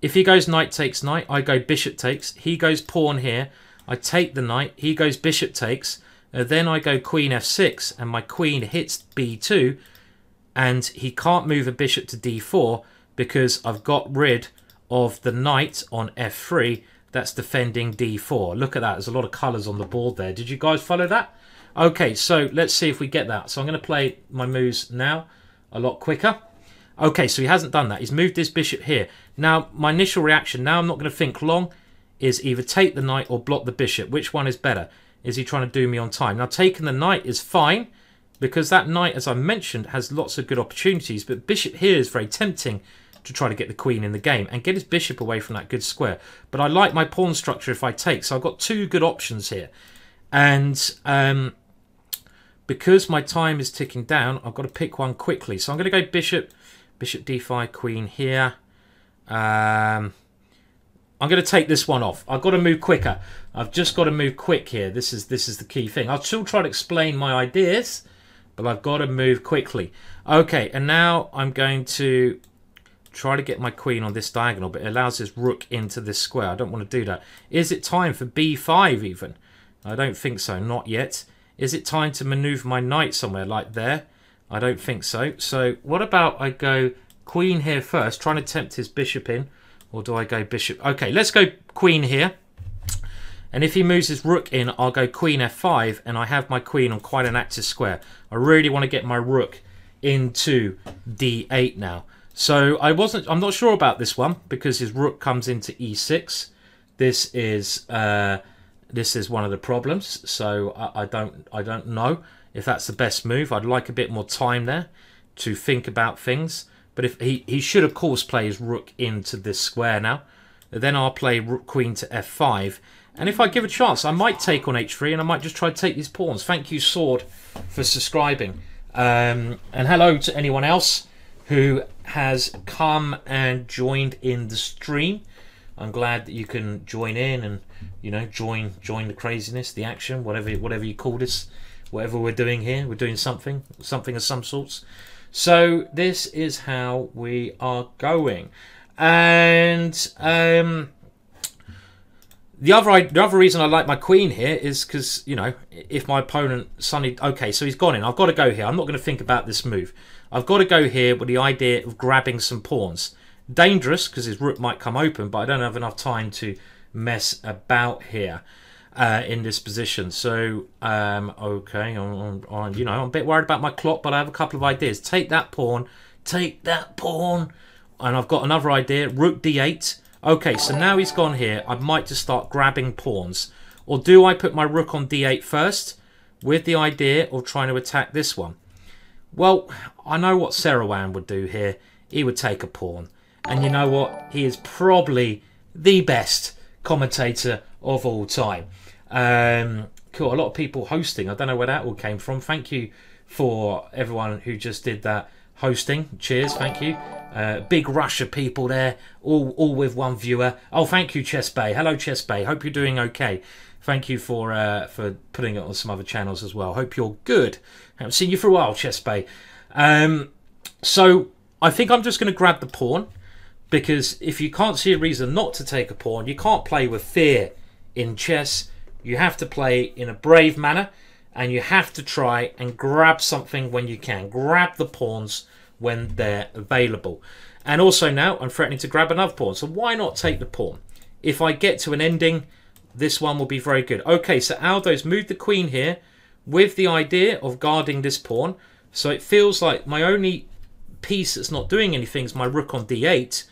If he goes knight takes knight, I go bishop takes. He goes pawn here. I take the knight. He goes bishop takes. Then I go queen f6, and my queen hits b2, and he can't move a bishop to d4 because I've got rid of the knight on f3 that's defending d4. Look at that. There's a lot of colours on the board there. Did you guys follow that? Okay, so let's see if we get that. So I'm going to play my moves now a lot quicker. Okay, so he hasn't done that. He's moved his bishop here. Now, my initial reaction, now I'm not going to think long, is either take the knight or block the bishop. Which one is better? Is he trying to do me on time? Now, taking the knight is fine, because that knight, as I mentioned, has lots of good opportunities. But bishop here is very tempting to try to get the queen in the game and get his bishop away from that good square. But I like my pawn structure if I take. So I've got two good options here. And because my time is ticking down, I've got to pick one quickly. So I'm going to go bishop d5, queen here. I'm going to take this one off. I've got to move quicker. I've just got to move quick here. This is the key thing. I'll still try to explain my ideas, but I've got to move quickly. Okay, and now I'm going to try to get my queen on this diagonal, but it allows this rook into this square. I don't want to do that. Is it time for b5 even? I don't think so, not yet. Is it time to maneuver my knight somewhere like there? I don't think so. So what about I go queen here first, trying to tempt his bishop in, or do I go bishop? Okay, let's go queen here. And if he moves his rook in, I'll go queen f5, and I have my queen on quite an active square. I really want to get my rook into d8 now. So I'm not sure about this one because his rook comes into e6. This is one of the problems. So I don't know if that's the best move. I'd like a bit more time there to think about things. But if he should of course play his rook into this square now. Then I'll play rook queen to f5. And if I give a chance, I might take on h3 and I might just try to take these pawns. Thank you, Sword, for subscribing. And hello to anyone else who has come and joined in the stream. I'm glad that you can join in and, you know, join the craziness, the action, whatever you call this, whatever we're doing here. We're doing something of some sorts. So this is how we are going. And the other reason I like my queen here is because, you know, if my opponent suddenly... Okay, so he's gone in. I've got to go here. I'm not going to think about this move. I've got to go here with the idea of grabbing some pawns. Dangerous, because his rook might come open, but I don't have enough time to mess about here in this position. So, okay, you know, I'm a bit worried about my clock, but I have a couple of ideas. Take that pawn. Take that pawn. And I've got another idea. Rook d8. Okay, so now he's gone here. I might just start grabbing pawns. Or do I put my rook on d8 first with the idea of trying to attack this one? Well, I know what Saruman would do here. He would take a pawn. And you know what? He is probably the best commentator of all time. Cool, a lot of people hosting. I don't know where that all came from. Thank you for everyone who just did that hosting. Cheers, thank you. Big rush of people there, all with one viewer. Oh, thank you, Chess Bay. Hello, Chess Bay. Hope you're doing okay. Thank you for putting it on some other channels as well. Hope you're good. Haven't seen you for a while, Chess Bay. So I think I'm just going to grab the pawn, because if you can't see a reason not to take a pawn, you can't play with fear in chess. You have to play in a brave manner, and you have to try and grab something when you can. Grab the pawns when they're available. And also now I'm threatening to grab another pawn, so why not take the pawn? If I get to an ending, this one will be very good. Okay, so Aldo's moved the queen here with the idea of guarding this pawn. So it feels like my only piece that's not doing anything is my rook on d8.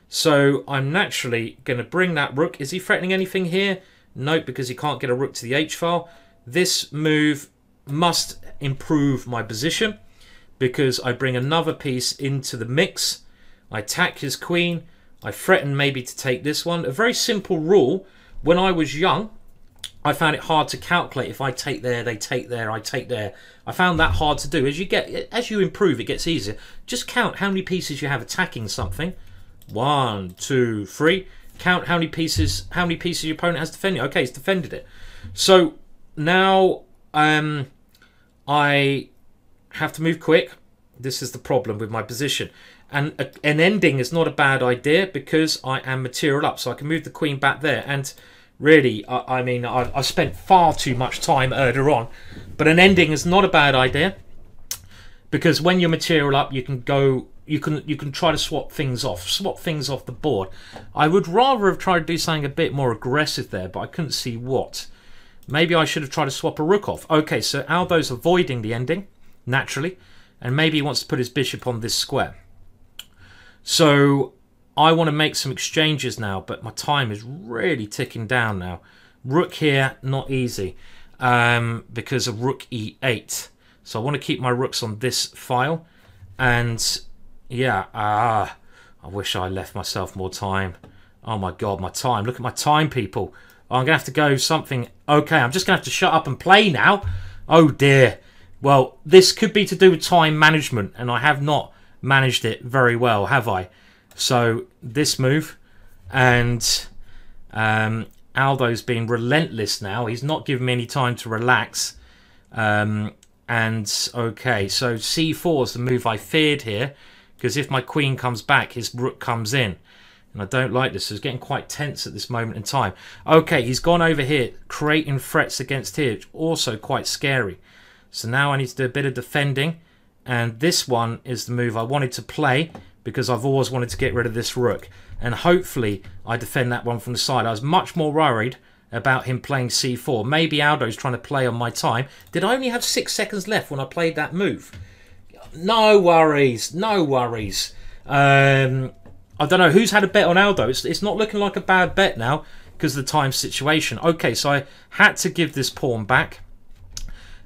So I'm naturally going to bring that rook. Is he threatening anything here? No, because he can't get a rook to the h-file. This move must improve my position, because I bring another piece into the mix. I attack his queen. I threaten maybe to take this one. A very simple rule. When I was young, I found it hard to calculate. If I take there, they take there, I take there. I found that hard to do. As you improve, it gets easier. Just count how many pieces you have attacking something. 1, 2, 3. Count how many pieces your opponent has defending. Okay, he's defended it. So now I have to move quick. This is the problem with my position. And an ending is not a bad idea, because I am material up. So I can move the queen back there. And really, I mean, I spent far too much time earlier on. But an ending is not a bad idea, because when you're material up, you can go... You can try to swap things off the board. I would rather have tried to do something a bit more aggressive there, but I couldn't see what. Maybe I should have tried to swap a rook off. Okay, so Aldo's avoiding the ending, naturally, and maybe he wants to put his bishop on this square. So I want to make some exchanges now, but my time is really ticking down now. Rook here, not easy, because of rook e8. So I want to keep my rooks on this file, and... yeah, I wish I left myself more time. Oh my god, my time. Look at my time, people. I'm going to have to go something... Okay, I'm just going to have to shut up and play now. Oh dear. Well, this could be to do with time management, and I have not managed it very well, have I? So this move, and Aldo's been relentless now. He's not giving me any time to relax. And okay, so c4 is the move I feared here, because if my queen comes back, his rook comes in. And I don't like this. So it's getting quite tense at this moment in time. Okay, he's gone over here, creating threats against here, which also quite scary. So now I need to do a bit of defending. And this one is the move I wanted to play, because I've always wanted to get rid of this rook. And hopefully I defend that one from the side. I was much more worried about him playing c4. Maybe Aldo's trying to play on my time. Did I only have 6 seconds left when I played that move? No worries. No worries. I don't know who's had a bet on Aldo. It's not looking like a bad bet now because of the time situation. Okay, so I had to give this pawn back.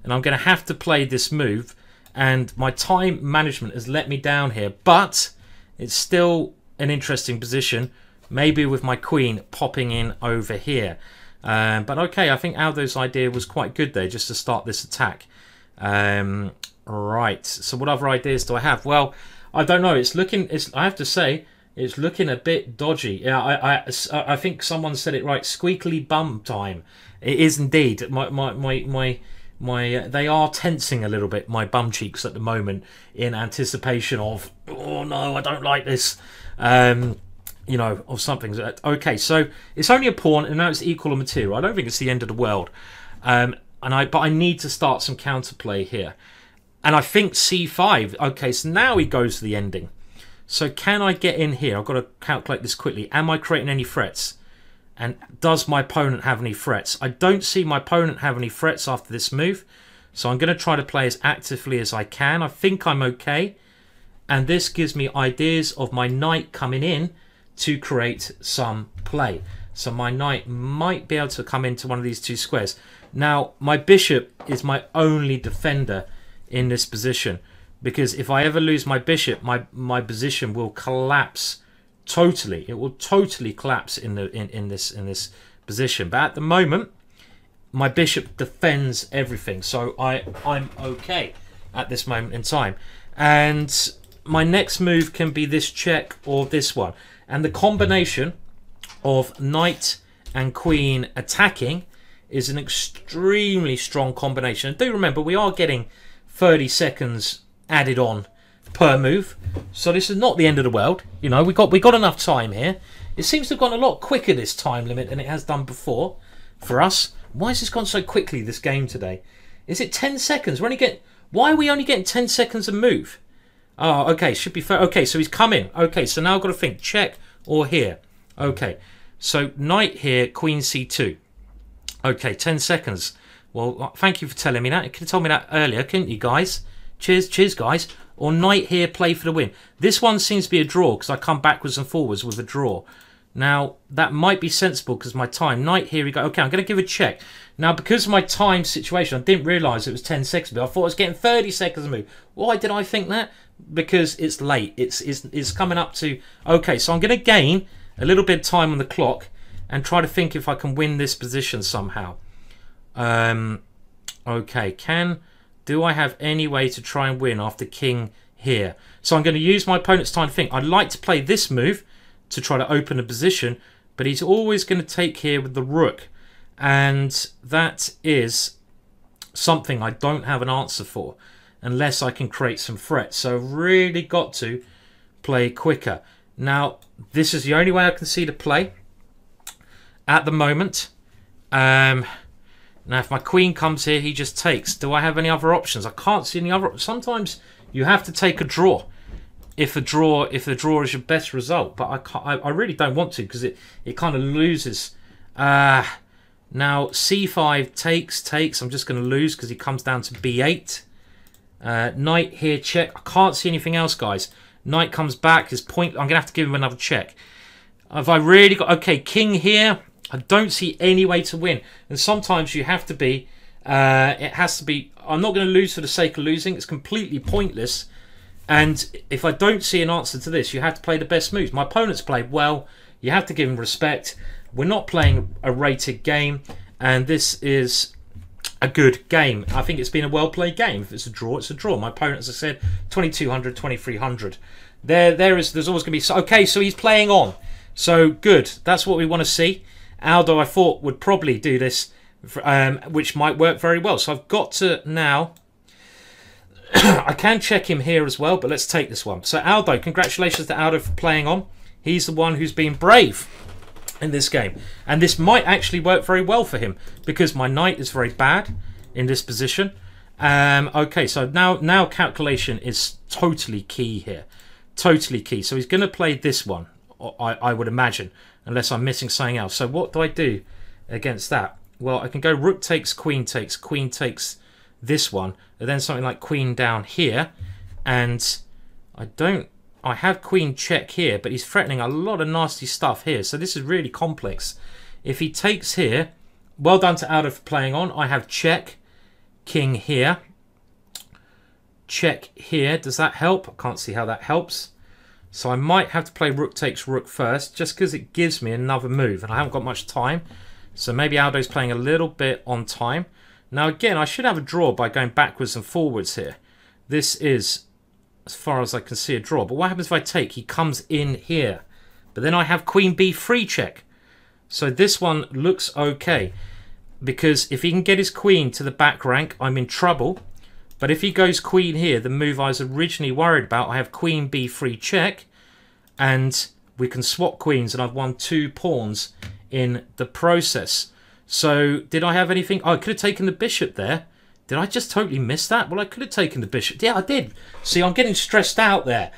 And I'm going to have to play this move. And my time management has let me down here. But it's still an interesting position. Maybe with my queen popping in over here. But okay, I think Aldo's idea was quite good there, just to start this attack. Right, so what other ideas do I have? Well, I don't know. I have to say, it's looking a bit dodgy. Yeah, I think someone said it right. Squeakly bum time. It is indeed. They are tensing a little bit, my bum cheeks at the moment, in anticipation of, oh no, I don't like this. You know, or something. Okay, so it's only a pawn, and now it's equal on material. I don't think it's the end of the world. But I need to start some counterplay here. And I think c5. Okay, so now he goes to the ending. So can I get in here? I've got to calculate this quickly. Am I creating any threats? And does my opponent have any threats? I don't see my opponent have any threats after this move. So I'm going to try to play as actively as I can. I think I'm okay. And this gives me ideas of my knight coming in to create some play. So my knight might be able to come into one of these two squares. Now, my bishop is my only defender in this position, because if I ever lose my bishop, my position will collapse totally. It will totally collapse in this position. But at the moment, my bishop defends everything, so I'm okay at this moment in time. And my next move can be this check or this one. And the combination of knight and queen attacking is an extremely strong combination. And do remember, we are getting 30 seconds added on per move. So this is not the end of the world. You know, we got enough time here. It seems to have gone a lot quicker, this time limit, than it has done before for us. Why has this gone so quickly, this game today? Is it 10 seconds? Why are we only getting 10 seconds a move? Oh, okay, should be fair. Okay, so he's come in. Okay, so now I've got to think, check or here. Okay, so knight here, queen c2. Okay, 10 seconds. Well, thank you for telling me that. You could have told me that earlier, couldn't you, guys? Cheers, guys. Or knight here, play for the win. This one seems to be a draw because I come backwards and forwards with a draw. Now, that might be sensible because my time. Knight here we go. Okay, I'm going to give a check. Now, because of my time situation, I didn't realise it was 10 seconds. But I thought I was getting 30 seconds a move. Why did I think that? Because it's late. It's coming up to... Okay, so I'm going to gain a little bit of time on the clock and try to think if I can win this position somehow. Okay, do I have any way to try and win after king here? So I'm going to use my opponent's time to think. I'd like to play this move to try to open a position, but he's always going to take here with the rook. And that is something I don't have an answer for unless I can create some threats. So I've really got to play quicker. Now, this is the only way I can see to play at the moment. Now, if my queen comes here, he just takes. Do I have any other options? I can't see any other. Sometimes you have to take a draw if the draw is your best result. But I really don't want to because it kind of loses. Now c5 takes. I'm just going to lose because he comes down to b8. Knight here, check. I can't see anything else, guys. Knight comes back. His point. I'm going to have to give him another check. Have I really got... Okay, king here. I don't see any way to win. And sometimes you have to be... it has to be... I'm not going to lose for the sake of losing. It's completely pointless. And if I don't see an answer to this, you have to play the best moves. My opponent's played well. You have to give him respect. We're not playing a rated game. And this is a good game. I think it's been a well-played game. If it's a draw, it's a draw. My opponent, as I said, 2200, 2300. There's always going to be... Okay, so he's playing on. So, good. That's what we want to see. Aldo, I thought, would probably do this, which might work very well. So I've got to now... I can check him here as well, but let's take this one. So Aldo, congratulations to Aldo for playing on. He's the one who's been brave in this game. And this might actually work very well for him, because my knight is very bad in this position. Okay, so now calculation is totally key here. Totally key. So he's going to play this one, I would imagine, unless I'm missing something else. So what do I do against that? Well, I can go rook takes, queen takes this one, and then something like queen down here, and I have queen check here, but he's threatening a lot of nasty stuff here, so this is really complex. If he takes here, well done to Aldo for playing on. I have check, king here, check here. Does that help? I can't see how that helps. So I might have to play rook takes rook first, just because it gives me another move, and I haven't got much time. So maybe Aldo's playing a little bit on time. Now again, I should have a draw by going backwards and forwards here. This is, as far as I can see, a draw. But what happens if I take? He comes in here. But then I have queen b3 check. So this one looks okay. Because if he can get his queen to the back rank, I'm in trouble. But if he goes queen here, the move I was originally worried about, I have queen b3 check. And we can swap queens, and I've won 2 pawns in the process. So, did I have anything? Oh, I could have taken the bishop there. Did I just totally miss that? Well, I could have taken the bishop. Yeah, I did. See, I'm getting stressed out there.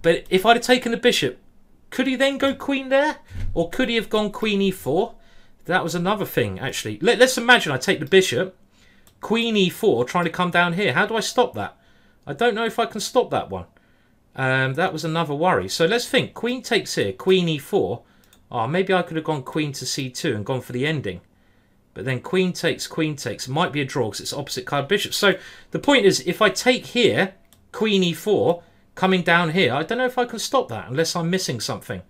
But if I'd have taken the bishop, could he then go queen there? Or could he have gone queen e4? That was another thing, actually. Let's imagine I take the bishop, queen e4, trying to come down here. How do I stop that? I don't know if I can stop that one. That was another worry. So, let's think. Queen takes here, queen e4. Oh, maybe I could have gone queen to c2 and gone for the ending. But then queen takes, it might be a draw because it's opposite card bishop. So the point is, if I take here, queen e4, coming down here, I don't know if I can stop that unless I'm missing something.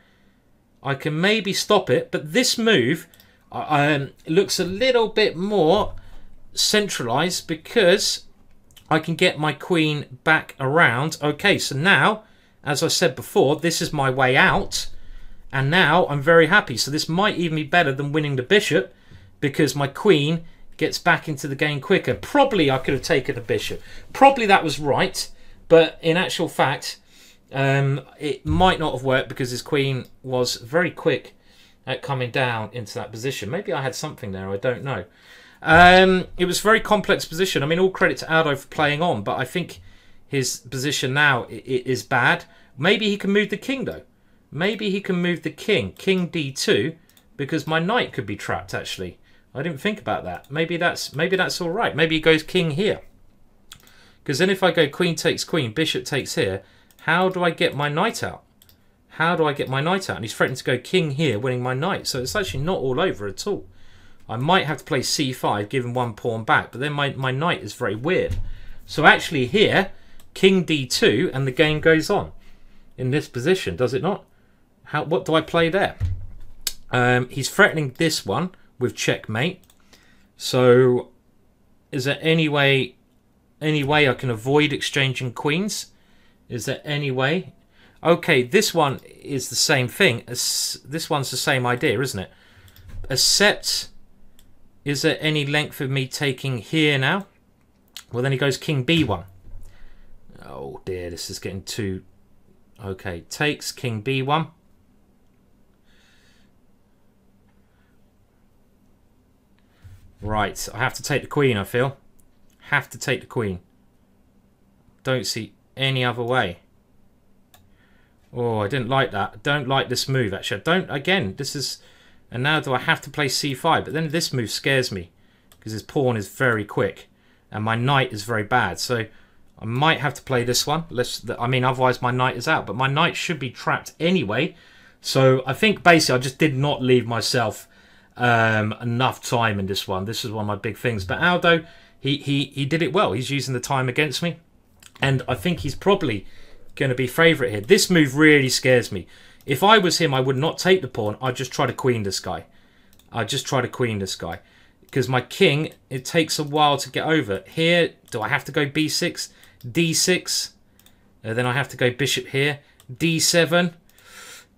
I can maybe stop it, but this move looks a little bit more centralized because I can get my queen back around. Okay, so now, as I said before, this is my way out. And now I'm very happy. So this might even be better than winning the bishop, because my queen gets back into the game quicker. Probably I could have taken the bishop. Probably that was right, but in actual fact, it might not have worked because his queen was very quick at coming down into that position. Maybe I had something there, I don't know. It was a very complex position. I mean, all credit to Aldo for playing on, but I think his position now is bad. Maybe he can move the king, though. Maybe he can move the king, king d2, because my knight could be trapped, actually. I didn't think about that. Maybe that's all right. Maybe he goes king here. Because then if I go queen takes queen, bishop takes here, how do I get my knight out? How do I get my knight out? And he's threatening to go king here, winning my knight. So it's actually not all over at all. I might have to play c5, give him 1 pawn back. But then my knight is very weird. So actually here, king d2, and the game goes on. In this position, does it not? What do I play there? He's threatening this one with checkmate. So is there any way I can avoid exchanging queens? Is there any way? Okay, this one is the same thing. This one's the same idea, isn't it? Except, is there any length of me taking here now? Well, then he goes king b1. Oh dear, this is getting too... Okay, takes king b1. Right, I have to take the queen, I feel. Have to take the queen. Don't see any other way. Oh, I didn't like that. I don't like this move, actually. Again, this is... And now do I have to play c5? But then this move scares me. Because his pawn is very quick. And my knight is very bad. So I might have to play this one. I mean, otherwise my knight is out. But my knight should be trapped anyway. So I think basically I just did not leave myself enough time in this one. This is one of my big things. But Aldo, he did it well. He's using the time against me. And I think he's probably going to be favourite here. This move really scares me. If I was him, I would not take the pawn. I'd just try to queen this guy. I'd just try to queen this guy. because my king, it takes a while to get over. Here, do I have to go b6, d6? Then I have to go bishop here, d7,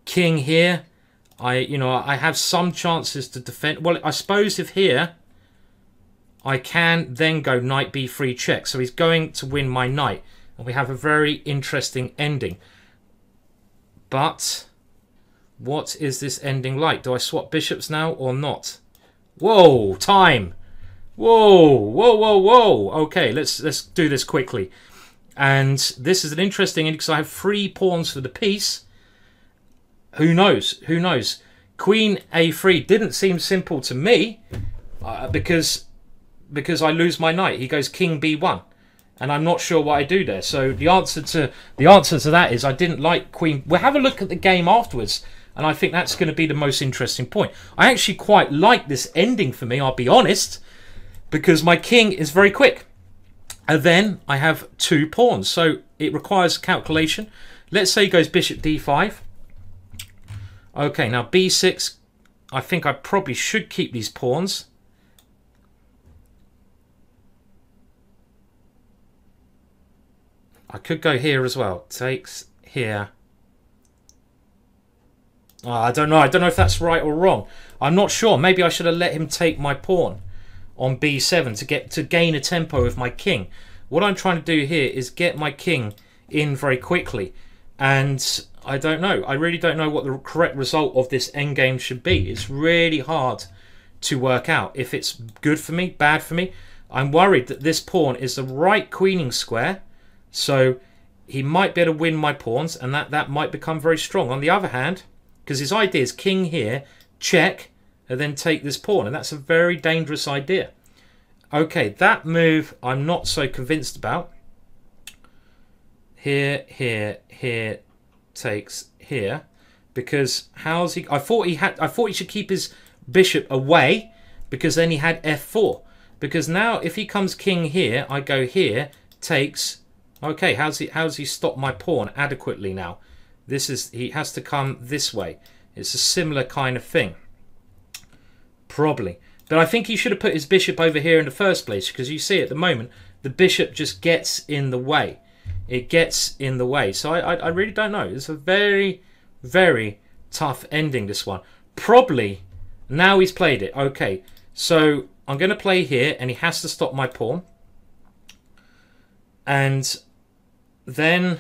king here. I have some chances to defend. Well, I suppose if here, I can then go knight b3 check. So he's going to win my knight. And we have a very interesting ending. But what is this ending like? Do I swap bishops now or not? Whoa, time. Whoa, whoa, whoa, whoa. Okay, let's do this quickly. And this is an interesting ending because I have 3 pawns for the piece. Who knows? Who knows? Queen a3 didn't seem simple to me because I lose my knight. He goes king b1. And I'm not sure what I do there. So the answer to that is I didn't like queen. We'll have a look at the game afterwards, and I think that's going to be the most interesting point. I actually quite like this ending for me, I'll be honest, because my king is very quick. And then I have 2 pawns, so it requires calculation. Let's say he goes bishop d5. Okay, now b6. I think I probably should keep these pawns. I could go here as well. Takes here. Oh, I don't know. I don't know if that's right or wrong. I'm not sure. Maybe I should have let him take my pawn on b7 to gain a tempo with my king. What I'm trying to do here is get my king in very quickly. And I don't know. I really don't know what the correct result of this endgame should be. It's really hard to work out if it's good for me, bad for me. I'm worried that this pawn is the right queening square. So he might be able to win my pawns, and that might become very strong. On the other hand, because his idea is king here, check, and then take this pawn, and that's a very dangerous idea. Okay, that move I'm not so convinced about. Here, takes here, because how's he? I thought he should keep his bishop away, because then he had f4. Because now if he comes king here, I go here, takes. Okay, how's he stopped my pawn adequately now? He has to come this way. It's a similar kind of thing. Probably. But I think he should have put his bishop over here in the first place, because you see at the moment the bishop just gets in the way. It gets in the way. So I really don't know. It's a very, very tough ending, this one. Probably now he's played it. Okay, so I'm going to play here and he has to stop my pawn. And then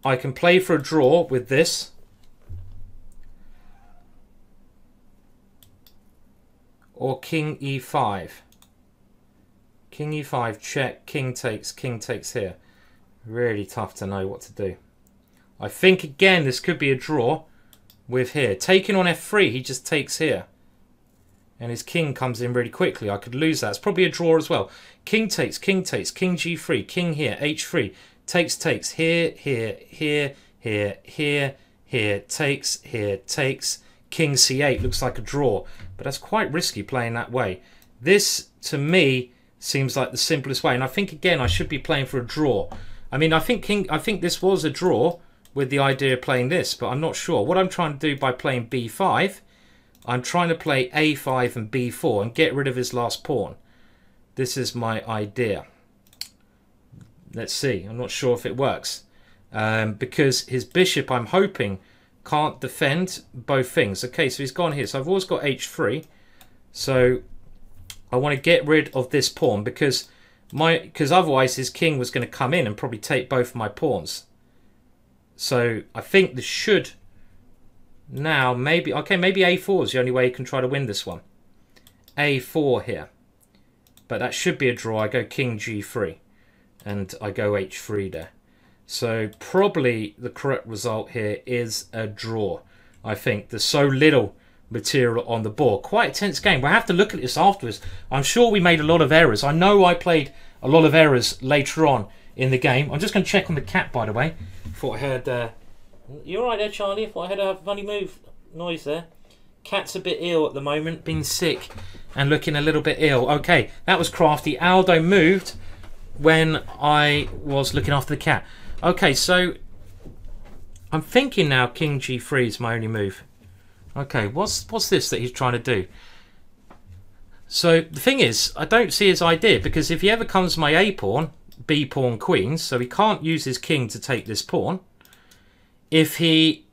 I can play for a draw with this. Or king e5. King e5, check, king takes here. Really tough to know what to do. I think, again, this could be a draw with here. Taking on f3, he just takes here. And his king comes in really quickly. I could lose that. It's probably a draw as well. King takes, king g3, king here, h3. Takes, here, takes. King c8 looks like a draw. But that's quite risky playing that way. This, to me, seems like the simplest way. And I think, again, I should be playing for a draw. I mean, I think this was a draw with the idea of playing this. But I'm not sure. What I'm trying to do by playing b5... I'm trying to play a5 and b4 and get rid of his last pawn. This is my idea. Let's see. I'm not sure if it works. Because his bishop, I'm hoping, can't defend both things. Okay, so he's gone here. So I've always got h3. So I want to get rid of this pawn because otherwise his king was going to come in and probably take both my pawns. So I think this should... Now, maybe a4 is the only way you can try to win this one. a4 here. But that should be a draw. I go king g3. And I go h3 there. So probably the correct result here is a draw. I think there's so little material on the board. Quite a tense game. We'll have to look at this afterwards. I'm sure we made a lot of errors. I know I played a lot of errors later on in the game. I'm just going to check on the cat, by the way. Thought I heard... You're right there, Charlie. I thought I had a funny noise there. Cat's a bit ill at the moment, been sick and looking a little bit ill. Okay, that was crafty. Aldo moved when I was looking after the cat. Okay, so I'm thinking now king g3 is my only move. Okay, what's this that he's trying to do? So the thing is, I don't see his idea, because if he ever comes my A pawn, B pawn, queens, so he can't use his king to take this pawn. If he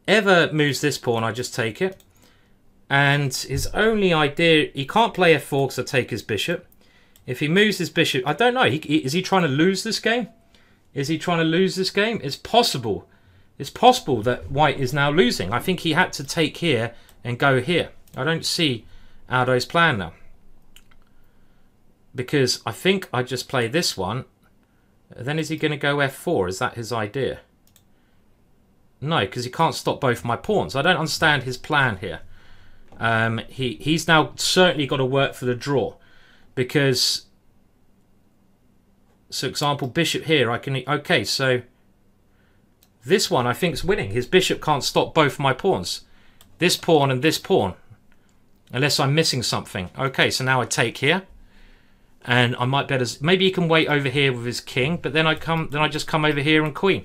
ever moves this pawn, I just take it. And his only idea, he can't play F4 because I take his bishop. If he moves his bishop, I don't know. Is he trying to lose this game? Is he trying to lose this game? It's possible. It's possible that white is now losing. I think he had to take here and go here. I don't see Aldo's plan now. Because I think I just play this one. Then is he going to go F4? Is that his idea? No, because he can't stop both my pawns. I don't understand his plan here. He's now certainly got to work for the draw. Because, so example, bishop here, I can... Okay, so this one I think is winning. His bishop can't stop both my pawns. This pawn and this pawn. Unless I'm missing something. Okay, so now I take here. And I might better... Maybe he can wait over here with his king. But then I just come over here and queen.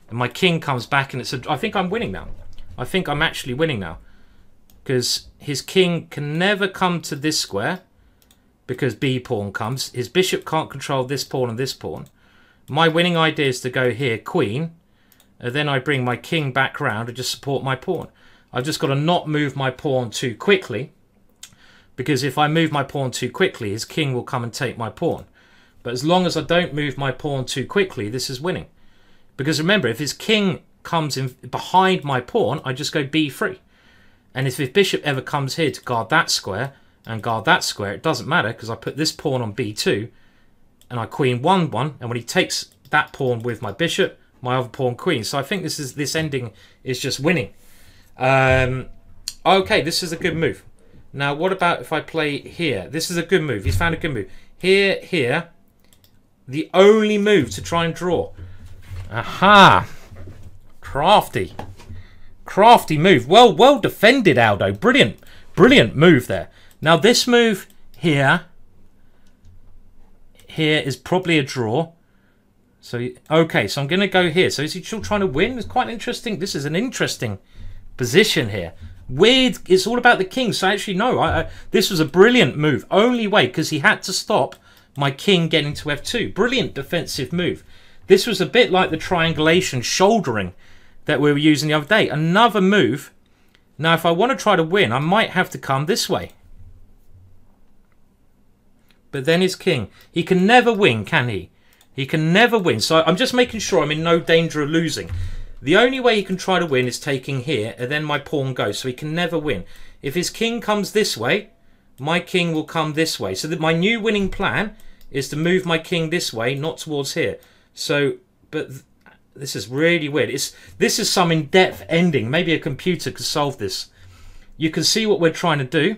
And my king comes back and it's a... I think I'm winning now. I think I'm actually winning now. Because his king can never come to this square. Because B pawn comes. His bishop can't control this pawn and this pawn. My winning idea is to go here, queen. And then I bring my king back round and just support my pawn. I've just got to not move my pawn too quickly. Because if I move my pawn too quickly, his king will come and take my pawn. But as long as I don't move my pawn too quickly, this is winning. Because remember, if his king comes in behind my pawn, I just go b3. And if his bishop ever comes here to guard that square and guard that square, it doesn't matter because I put this pawn on b2 and I queen 1-1. And when he takes that pawn with my bishop, my other pawn queen. So I think this ending is just winning. Okay, this is a good move. Now, what about if I play here? This is a good move. He's found a good move. Here. The only move to try and draw. Aha. Crafty. Crafty move. Well defended, Aldo. Brilliant move there. Now, this move here is probably a draw. So, okay, so I'm going to go here. So is he still trying to win? It's quite interesting. This is an interesting position here. Weird. It's all about the king. So actually, no. This was a brilliant move. Only way, because he had to stop my king getting to f2. Brilliant defensive move. This was a bit like the triangulation shouldering that we were using the other day. Another move. Now, if I want to try to win, I might have to come this way. But then his king. He can never win, can he? He can never win. So I'm just making sure I'm in no danger of losing. The only way he can try to win is taking here, and then my pawn goes. So he can never win. If his king comes this way, my king will come this way. So that my new winning plan is to move my king this way, not towards here. So, but this is really weird. This is some in-depth ending. Maybe a computer could solve this. You can see what we're trying to do.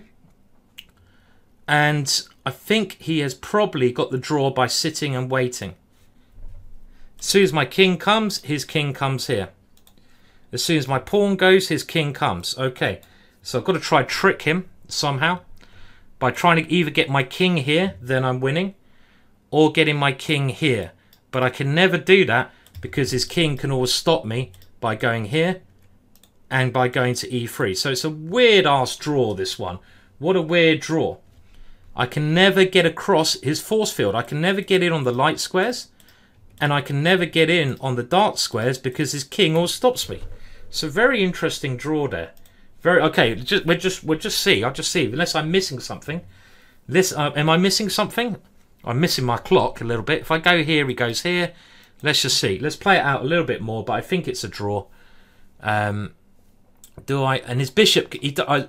And I think he has probably got the draw by sitting and waiting. As soon as my king comes, his king comes here. As soon as my pawn goes, his king comes. Okay, so I've got to try trick him somehow. By trying to either get my king here, then I'm winning. Or getting my king here. But I can never do that because his king can always stop me by going here. And by going to e3. So it's a weird ass draw, this one. What a weird draw. I can never get across his force field. I can never get in on the light squares. And I can never get in on the dark squares because his king always stops me. So very interesting draw there. Very okay. We'll just see. I'll just see. Unless I'm missing something. Am I missing something? I'm missing my clock a little bit. If I go here, he goes here. Let's just see. Let's play it out a little bit more. But I think it's a draw. And his bishop.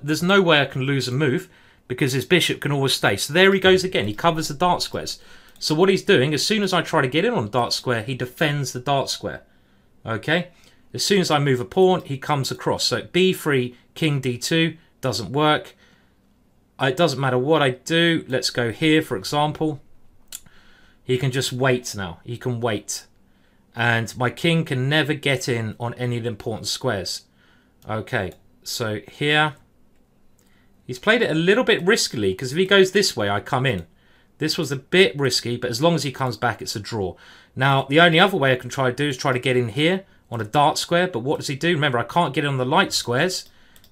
There's no way I can lose a move because his bishop can always stay. So there he goes again. He covers the dark squares. So what he's doing, as soon as I try to get in on the dark square, he defends the dark square. Okay? As soon as I move a pawn, he comes across. So b3, king d2, doesn't work. It doesn't matter what I do. Let's go here, for example. He can just wait now. He can wait. And my king can never get in on any of the important squares. Okay, so here. He's played it a little bit riskily, because if he goes this way, I come in. This was a bit risky, but as long as he comes back, it's a draw. Now, the only other way I can try to do is try to get in here on a dark square. But what does he do? Remember, I can't get it on the light squares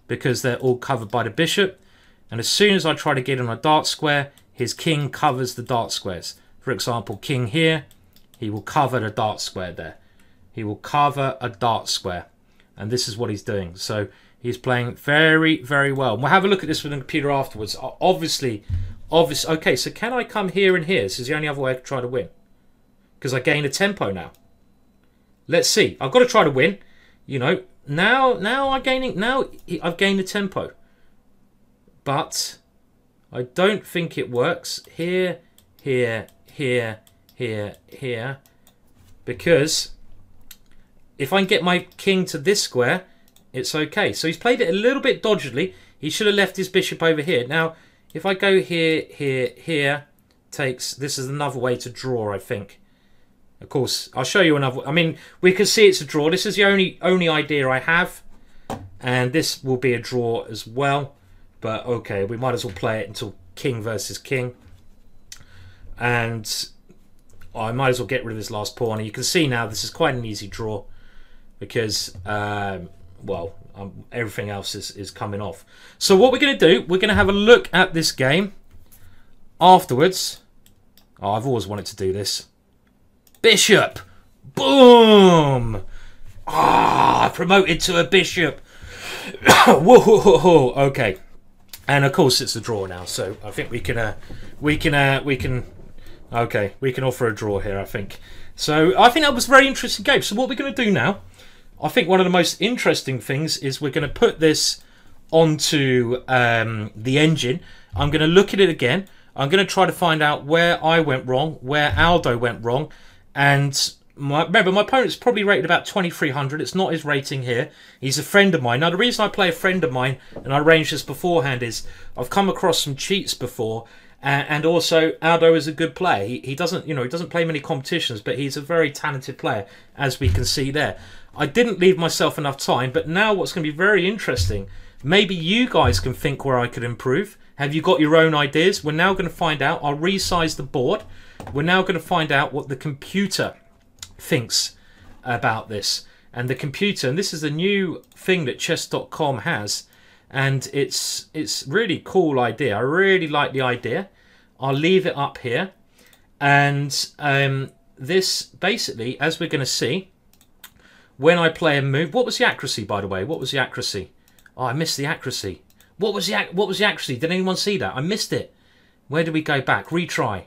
because they're all covered by the bishop. And as soon as I try to get on a dark square, his king covers the dark squares. For example, king here, he will cover the dark square there. He will cover a dark square. And this is what he's doing. So he's playing very, very well. We'll have a look at this with the computer afterwards. Obviously. Okay, so can I come here and here? This is the only other way I could try to win. Because I gain a tempo now. Let's see. I've got to try to win. You know, now I've gained the tempo. But I don't think it works. Here, here, here, here, here. Because if I can get my king to this square, it's okay. So he's played it a little bit dodgily. He should have left his bishop over here. Now, if I go here, here, here, this is another way to draw, I think. Of course, I'll show you another. I mean, we can see it's a draw. This is the only idea I have. And this will be a draw as well. But okay, we might as well play it until king versus king. And I might as well get rid of this last pawn. And you can see now this is quite an easy draw. Because, well, everything else is coming off. So what we're going to do, we're going to have a look at this game afterwards. Oh, I've always wanted to do this. Bishop! Boom! Ah, promoted to a bishop. Whoa, okay. And of course it's a draw now, so I think we can offer a draw here, I think. So I think that was a very interesting game. So what we're going to do now, I think one of the most interesting things is we're going to put this onto the engine. I'm going to look at it again. I'm going to try to find out where I went wrong, where Aldo went wrong. And remember, my opponent's probably rated about 2300. It's not his rating here. He's a friend of mine. Now, the reason I play a friend of mine, and I arranged this beforehand, is I've come across some cheats before. And also, Aldo is a good player. He doesn't, he doesn't play many competitions, but he's a very talented player, as we can see there. I didn't leave myself enough time, but now what's going to be very interesting, maybe you guys can think where I could improve. Have you got your own ideas? We're now going to find out. I'll resize the board. We're now going to find out what the computer thinks about this. And the computer, and this is a new thing that chess.com has, and it's really cool idea. I really like the idea. I'll leave it up here. And this, basically, as we're going to see, when I play a move... What was the accuracy, by the way? What was the accuracy? Oh, I missed the accuracy. What was the accuracy? Did anyone see that? I missed it. Where do we go back? Retry.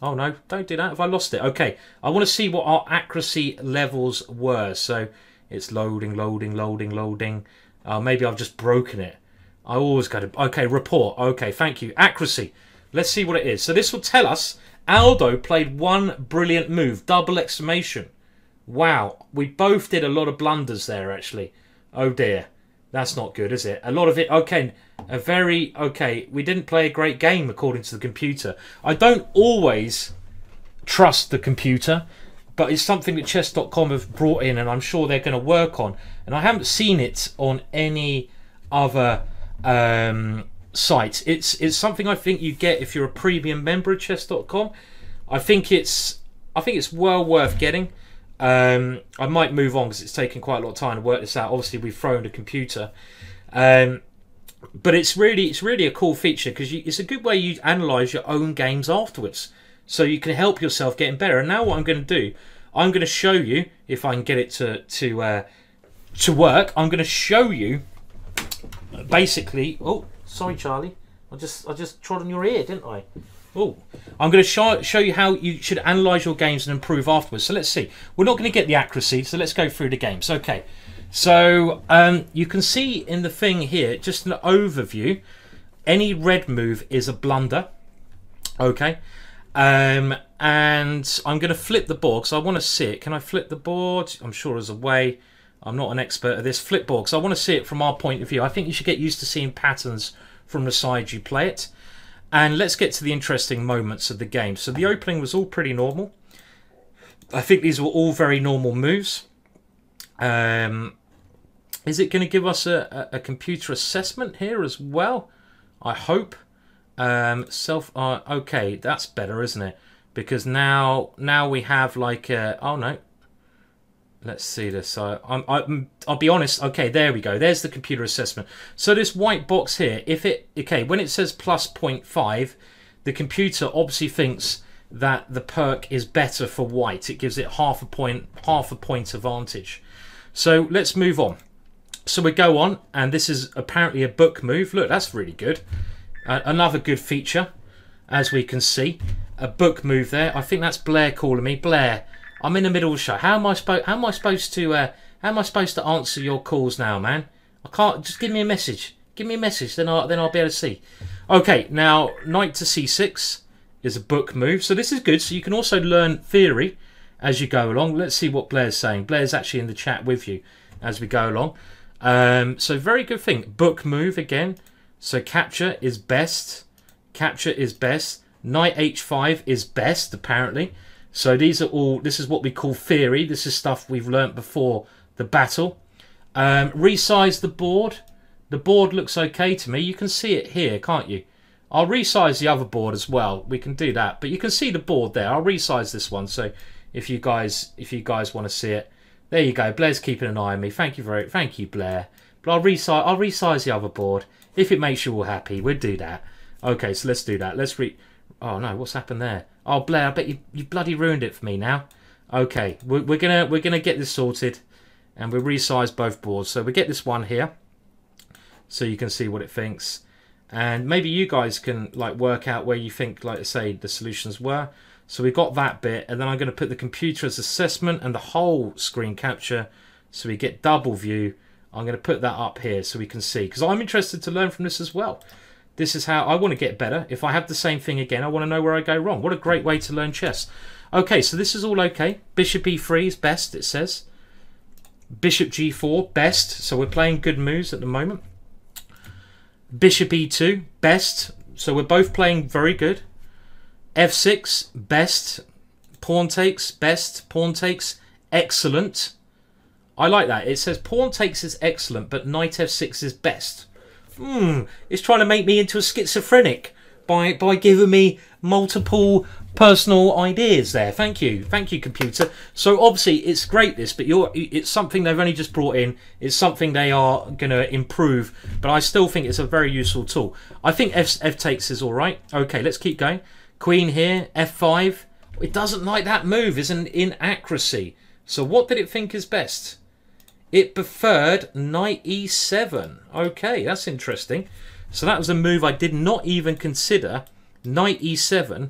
Oh, no. Don't do that. Have I lost it? Okay. I want to see what our accuracy levels were. So it's loading, loading, loading, loading. Maybe I've just broken it. I always got to... Okay, report. Okay, thank you. Accuracy. Let's see what it is. So this will tell us Aldo played one brilliant move. Double exclamation. Wow. We both did a lot of blunders there, actually. Oh, dear. That's not good, is it? A lot of it... Okay, okay, we didn't play a great game, according to the computer. I don't always trust the computer, but it's something that chess.com have brought in, and I'm sure they're going to work on. And I haven't seen it on any other sites. It's something I think you get if you're a premium member of chess.com. I think it's well worth getting. I might move on because it's taken quite a lot of time to work this out. Obviously, we've thrown a computer, but it's really a cool feature because it's a good way you analyze your own games afterwards, so you can help yourself getting better. And now, what I'm going to do, I'm going to show you if I can get it to work. I'm going to show you basically. Oh, sorry, Charlie. I just trod on your ear, didn't I? Oh, I'm going to show you how you should analyse your games and improve afterwards. So let's see. We're not going to get the accuracy, so let's go through the games. Okay, so you can see in the thing here, just an overview, any red move is a blunder. Okay, and I'm going to flip the board because I want to see it. Can I flip the board? I'm sure there's a way. I'm not an expert at this. Flip board because I want to see it from our point of view. I think you should get used to seeing patterns from the side you play it. And let's get to the interesting moments of the game. So the opening was all pretty normal. I think these were all very normal moves. Is it going to give us a computer assessment here as well? I hope. Okay, that's better, isn't it? Because now we have like a... Oh, no. Let's see this. So I'll be honest. Okay, there we go. There's the computer assessment. So this white box here, when it says plus 0.5, the computer obviously thinks that the perk is better for white. It gives it half a point advantage. So let's move on. So we go on, and this is apparently a book move. Look, that's really good. Another good feature, as we can see, a book move there. I think that's Blair calling me. Blair, I'm in the middle of the show. How am I supposed to answer your calls now, man? I can't. Just give me a message. Give me a message, then I'll be able to see. Okay, now knight to c6 is a book move, so this is good. So you can also learn theory as you go along. Let's see what Blair's saying. Blair's actually in the chat with you as we go along. So very good thing. Book move again. So capture is best. Capture is best. Knight h5 is best apparently. So these are all, this is what we call theory. This is stuff we've learnt before the battle. Resize the board. The board looks okay to me. You can see it here, can't you? I'll resize the other board as well. We can do that. But you can see the board there. I'll resize this one. So if you guys want to see it. There you go. Blair's keeping an eye on me. Thank you, Blair. But I'll resize the other board. If it makes you all happy, we'll do that. Okay, so let's do that. Oh no, what's happened there? Oh Blair, I bet you bloody ruined it for me now. Okay, we're gonna get this sorted, and we'll resize both boards. So we get this one here, so you can see what it thinks, and maybe you guys can like work out where you think, like I say, the solutions were. So we got that bit, and then I'm going to put the computer as assessment and the whole screen capture, so we get double view. I'm going to put that up here so we can see, because I'm interested to learn from this as well. This is how I want to get better. If I have the same thing again, I want to know where I go wrong. What a great way to learn chess. Okay, so this is all okay. Bishop e3 is best, it says. Bishop g4, best. So we're playing good moves at the moment. Bishop e2, best. So we're both playing very good. f6, best. Pawn takes, best. Pawn takes, excellent. I like that. It says pawn takes is excellent, but knight f6 is best. It's trying to make me into a schizophrenic by giving me multiple personal ideas there. Thank you, computer. So obviously it's great this, but it's something they've only just brought in. It's something they are going to improve, but I still think it's a very useful tool. I think f takes is all right. Okay, let's keep going. Queen here, f5. It doesn't like that move. It's an inaccuracy. So what did it think is best? It preferred knight e7. Okay, that's interesting. So that was a move I did not even consider. Knight e7.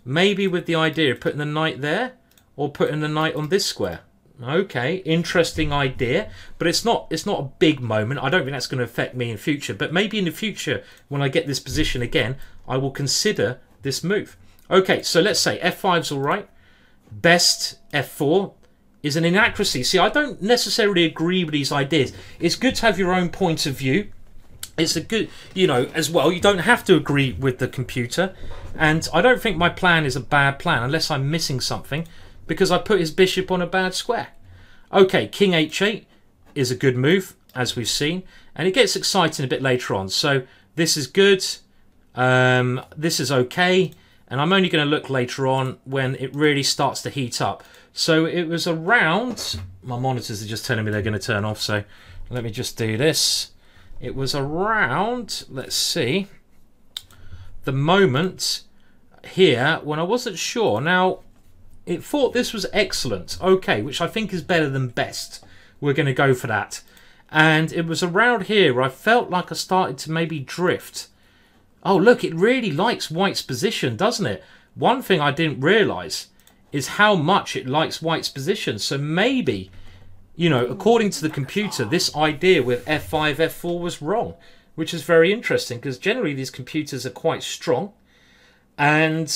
Maybe with the idea of putting the knight there or putting the knight on this square. Okay, interesting idea. But it's not a big moment. I don't think that's going to affect me in future. But maybe in the future, when I get this position again, I will consider this move. Okay, so let's say f5's all right. Best f4. Is an inaccuracy. See, I don't necessarily agree with these ideas. It's good to have your own point of view. It's a good, as well. You don't have to agree with the computer. And I don't think my plan is a bad plan unless I'm missing something, because I put his bishop on a bad square. Okay, king h8 is a good move, as we've seen. And it gets exciting a bit later on. So this is good. This is okay. And I'm only going to look later on when it really starts to heat up. So it was around, my monitors are just telling me they're going to turn off, so let me just do this. It was around, let's see, the moment here when I wasn't sure. Now, it thought this was excellent, okay, which I think is better than best. We're going to go for that. And it was around here where I felt like I started to maybe drift. Oh, look, it really likes white's position, doesn't it? One thing I didn't realise is how much it likes white's position. So maybe, according to the computer, this idea with f5, f4 was wrong, which is very interesting because generally these computers are quite strong. And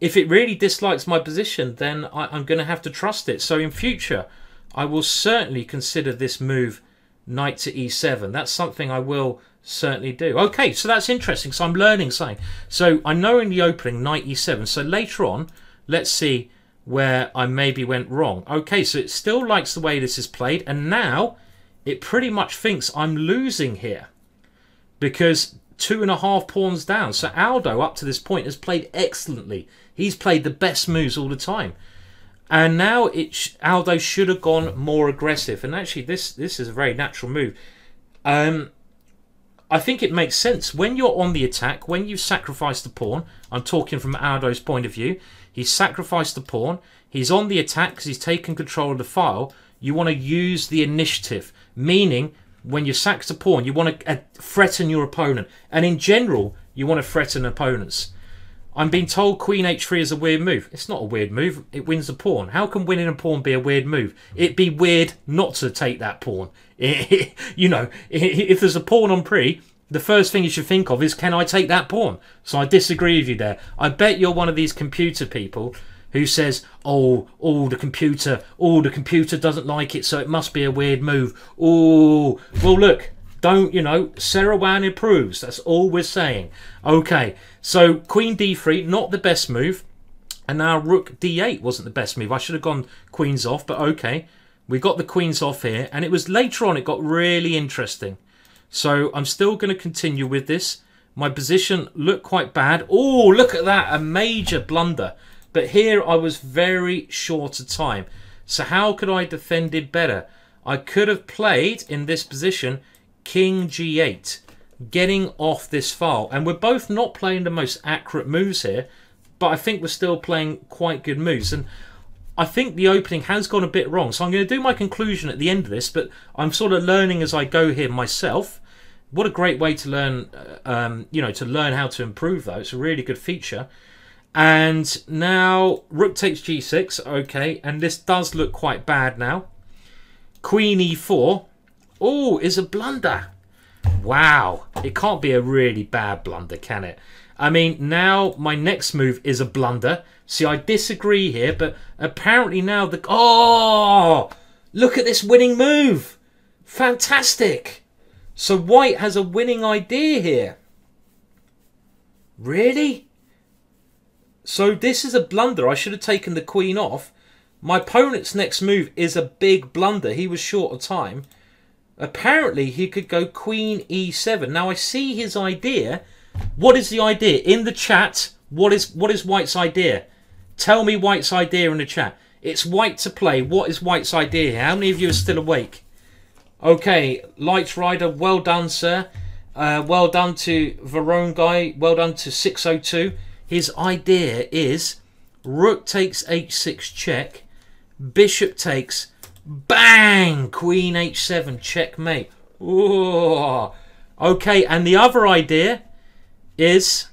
if it really dislikes my position, then I'm going to have to trust it. So in future, I will certainly consider this move, knight to e7. That's something I will certainly do. Okay, so that's interesting. So I'm learning something. So I know in the opening knight e7. So later on, let's see where I maybe went wrong. Okay, so it still likes the way this is played, and now it pretty much thinks I'm losing here because 2.5 pawns down. So Aldo up to this point has played excellently. He's played the best moves all the time. And now Aldo should have gone more aggressive. And actually, this is a very natural move. I think it makes sense. When you're on the attack, when you sacrifice the pawn, I'm talking from Aldo's point of view, he's sacrificed the pawn, he's on the attack because he's taken control of the file, you want to use the initiative. Meaning, when you sack the pawn, you want to threaten your opponent. And in general, you want to threaten opponents. I'm being told Queen H3 is a weird move. It's not a weird move. It wins the pawn. How can winning a pawn be a weird move? It'd be weird not to take that pawn. You know, if there's a pawn on pre, the first thing you should think of is, can I take that pawn? So I disagree with you there. I bet you're one of these computer people who says, oh, the computer doesn't like it, so it must be a weird move. Oh, well, look. Don't, you know, Sarawan improves. That's all we're saying. Okay, so Queen D3, not the best move. And now Rook D8 wasn't the best move. I should have gone Queens off, but okay. We got the Queens off here. And it was later on, it got really interesting. So I'm still going to continue with this. My position looked quite bad. Oh, look at that. A major blunder. But here I was very short of time. So how could I defend it better? I could have played in this position King G8, getting off this file. And we're both not playing the most accurate moves here, but I think we're still playing quite good moves. And I think the opening has gone a bit wrong. So I'm going to do my conclusion at the end of this, but I'm sort of learning as I go here myself. What a great way to learn, you know, to learn how to improve, though. It's a really good feature. And now Rook takes G6, okay, and this does look quite bad now. Queen E4. Oh, is a blunder. Wow. It can't be a really bad blunder, can it? I mean, now my next move is a blunder. See, I disagree here, but apparently now the... Oh! Look at this winning move. Fantastic. So White has a winning idea here. Really? So this is a blunder. I should have taken the queen off. My opponent's next move is a big blunder. He was short of time. Apparently, he could go Queen E7. Now, I see his idea. What is the idea? In the chat, what is White's idea? Tell me White's idea in the chat. It's White to play. What is White's idea here? How many of you are still awake? Okay, Light Rider, well done, sir. Well done to Verone Guy. Well done to 602. His idea is Rook takes H6 check. Bishop takes... Bang! Queen H7, checkmate. Ooh. Okay, and the other idea is,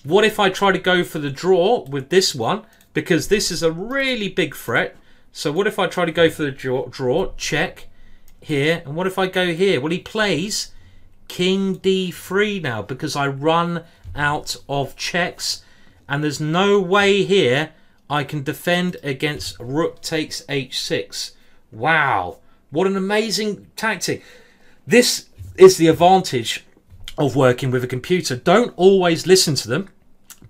what if I try to go for the draw with this one? Because this is a really big threat. So what if I try to go for the draw, check, here. And what if I go here? Well, he plays King D3 now because I run out of checks. And there's no way here I can defend against Rook takes H6. Wow. What an amazing tactic. This is the advantage of working with a computer. Don't always listen to them.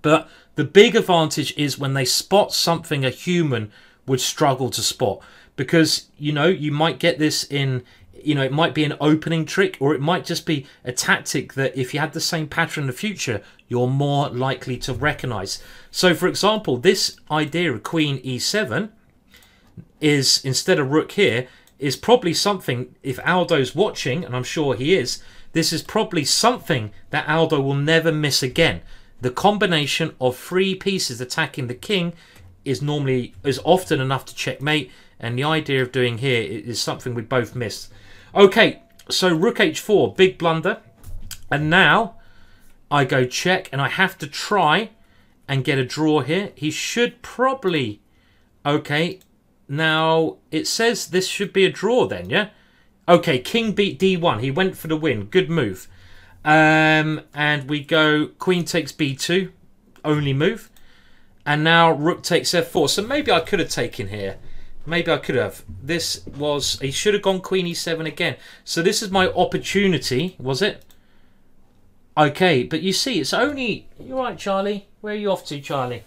But the big advantage is when they spot something a human would struggle to spot. Because, you know, you might get this in... You know, it might be an opening trick, or it might just be a tactic that if you had the same pattern in the future, you're more likely to recognize. So, for example, this idea of Queen E7 is, instead of Rook here, is probably something, if Aldo's watching, and I'm sure he is, this is probably something that Aldo will never miss again. The combination of 3 pieces attacking the king is often enough to checkmate, and the idea of doing here is something we both missed. Okay, so Rook H4, big blunder. And now I go check, and I have to try and get a draw here. He should probably... Okay, now it says this should be a draw then, yeah? Okay, King beat D1. He went for the win. Good move. And we go Queen takes B2. Only move. And now Rook takes F4. So maybe I could have taken here. Maybe I could have. This was... He should have gone Queen E7 again. So this is my opportunity, was it? Okay, but you see, it's only... You all right, Charlie? Where are you off to, Charlie?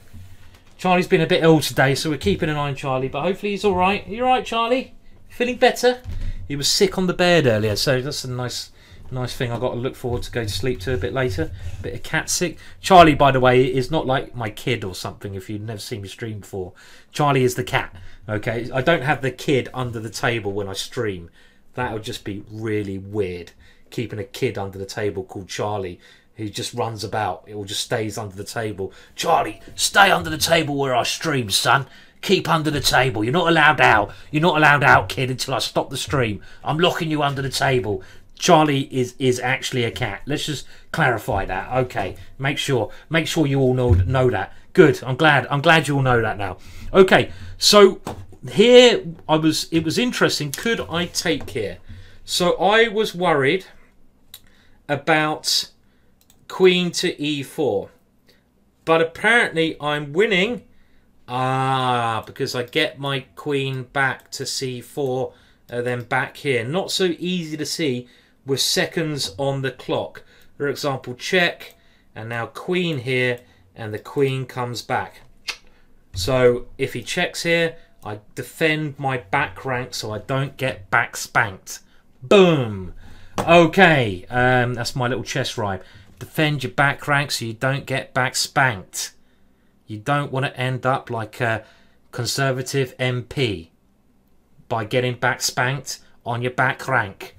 Charlie's been a bit ill today, so we're keeping an eye on Charlie. But hopefully he's all right. Are you all right, Charlie? Feeling better? He was sick on the bed earlier, so that's a nice Nice thing I got to look forward to go to sleep to a bit later. Bit of cat sick. Charlie, by the way, is not like my kid or something. If you've never seen me stream before, Charlie is the cat. Okay, I don't have the kid under the table when I stream. That would just be really weird. Keeping a kid under the table called Charlie, who just runs about. It will just stays under the table. Charlie, stay under the table where I stream, son. Keep under the table. You're not allowed out. You're not allowed out, kid, until I stop the stream. I'm locking you under the table. Charlie is actually a cat. Let's just clarify that. Okay, make sure you all know that. Good. I'm glad you all know that now. Okay, so here it was interesting. Could I take here? So I was worried about queen to e4, but apparently I'm winning. Because I get my queen back to c4, then back here. Not so easy to see with seconds on the clock. For example, check, and now queen here, and the queen comes back. So if he checks here, I defend my back rank so I don't get back spanked. Boom. Okay, that's my little chess rhyme. Defend your back rank so you don't get back spanked. You don't want to end up like a Conservative MP by getting back spanked on your back rank.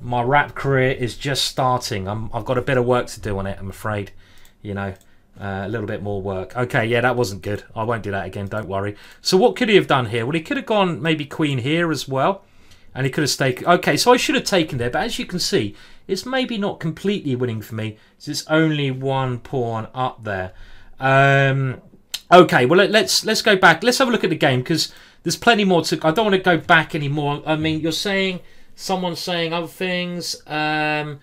My rap career is just starting. I've got a bit of work to do on it, I'm afraid. You know, a little bit more work. Okay, yeah, that wasn't good. I won't do that again, don't worry. So what could he have done here? Well, he could have gone maybe queen here as well. And he could have stayed. Okay, so I should have taken there. But as you can see, it's maybe not completely winning for me. It's only one pawn up there. Okay, well, let's go back. Let's have a look at the game, because there's plenty more to... I don't want to go back anymore. I mean, you're saying... Someone's saying other things. I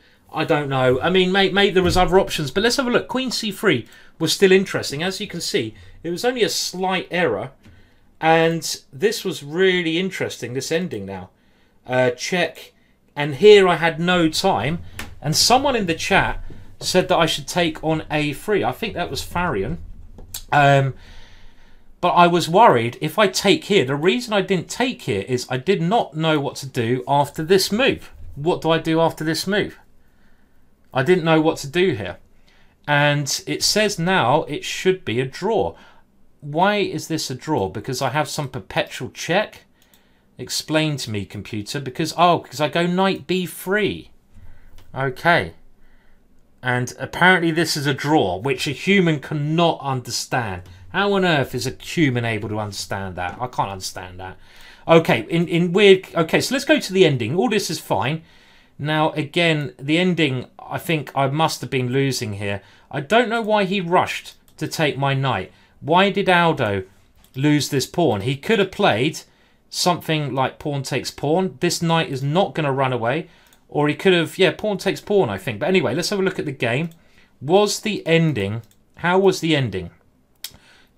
don't know. I mean, maybe there was other options. But let's have a look. Queen c3 was still interesting. As you can see, it was only a slight error. And this was really interesting, this ending now. Check. And here I had no time. And someone in the chat said that I should take on a3. I think that was Farian. But I was worried if I take here. The reason I didn't take here is I did not know what to do after this move. What do I do after this move? I didn't know what to do here. And it says now it should be a draw. Why is this a draw? Because I have some perpetual check? Explain to me, computer. Because I go knight b3. Okay. And apparently this is a draw, which a human cannot understand. How on earth is a human able to understand that? I can't understand that. Okay, okay, so let's go to the ending. All this is fine. Now, again, the ending, I think I must have been losing here. I don't know why he rushed to take my knight. Why did Aldo lose this pawn? He could have played something like pawn takes pawn. This knight is not going to run away. Or he could have, yeah, pawn takes pawn, I think. But anyway, let's have a look at the game. Was the ending, how was the ending?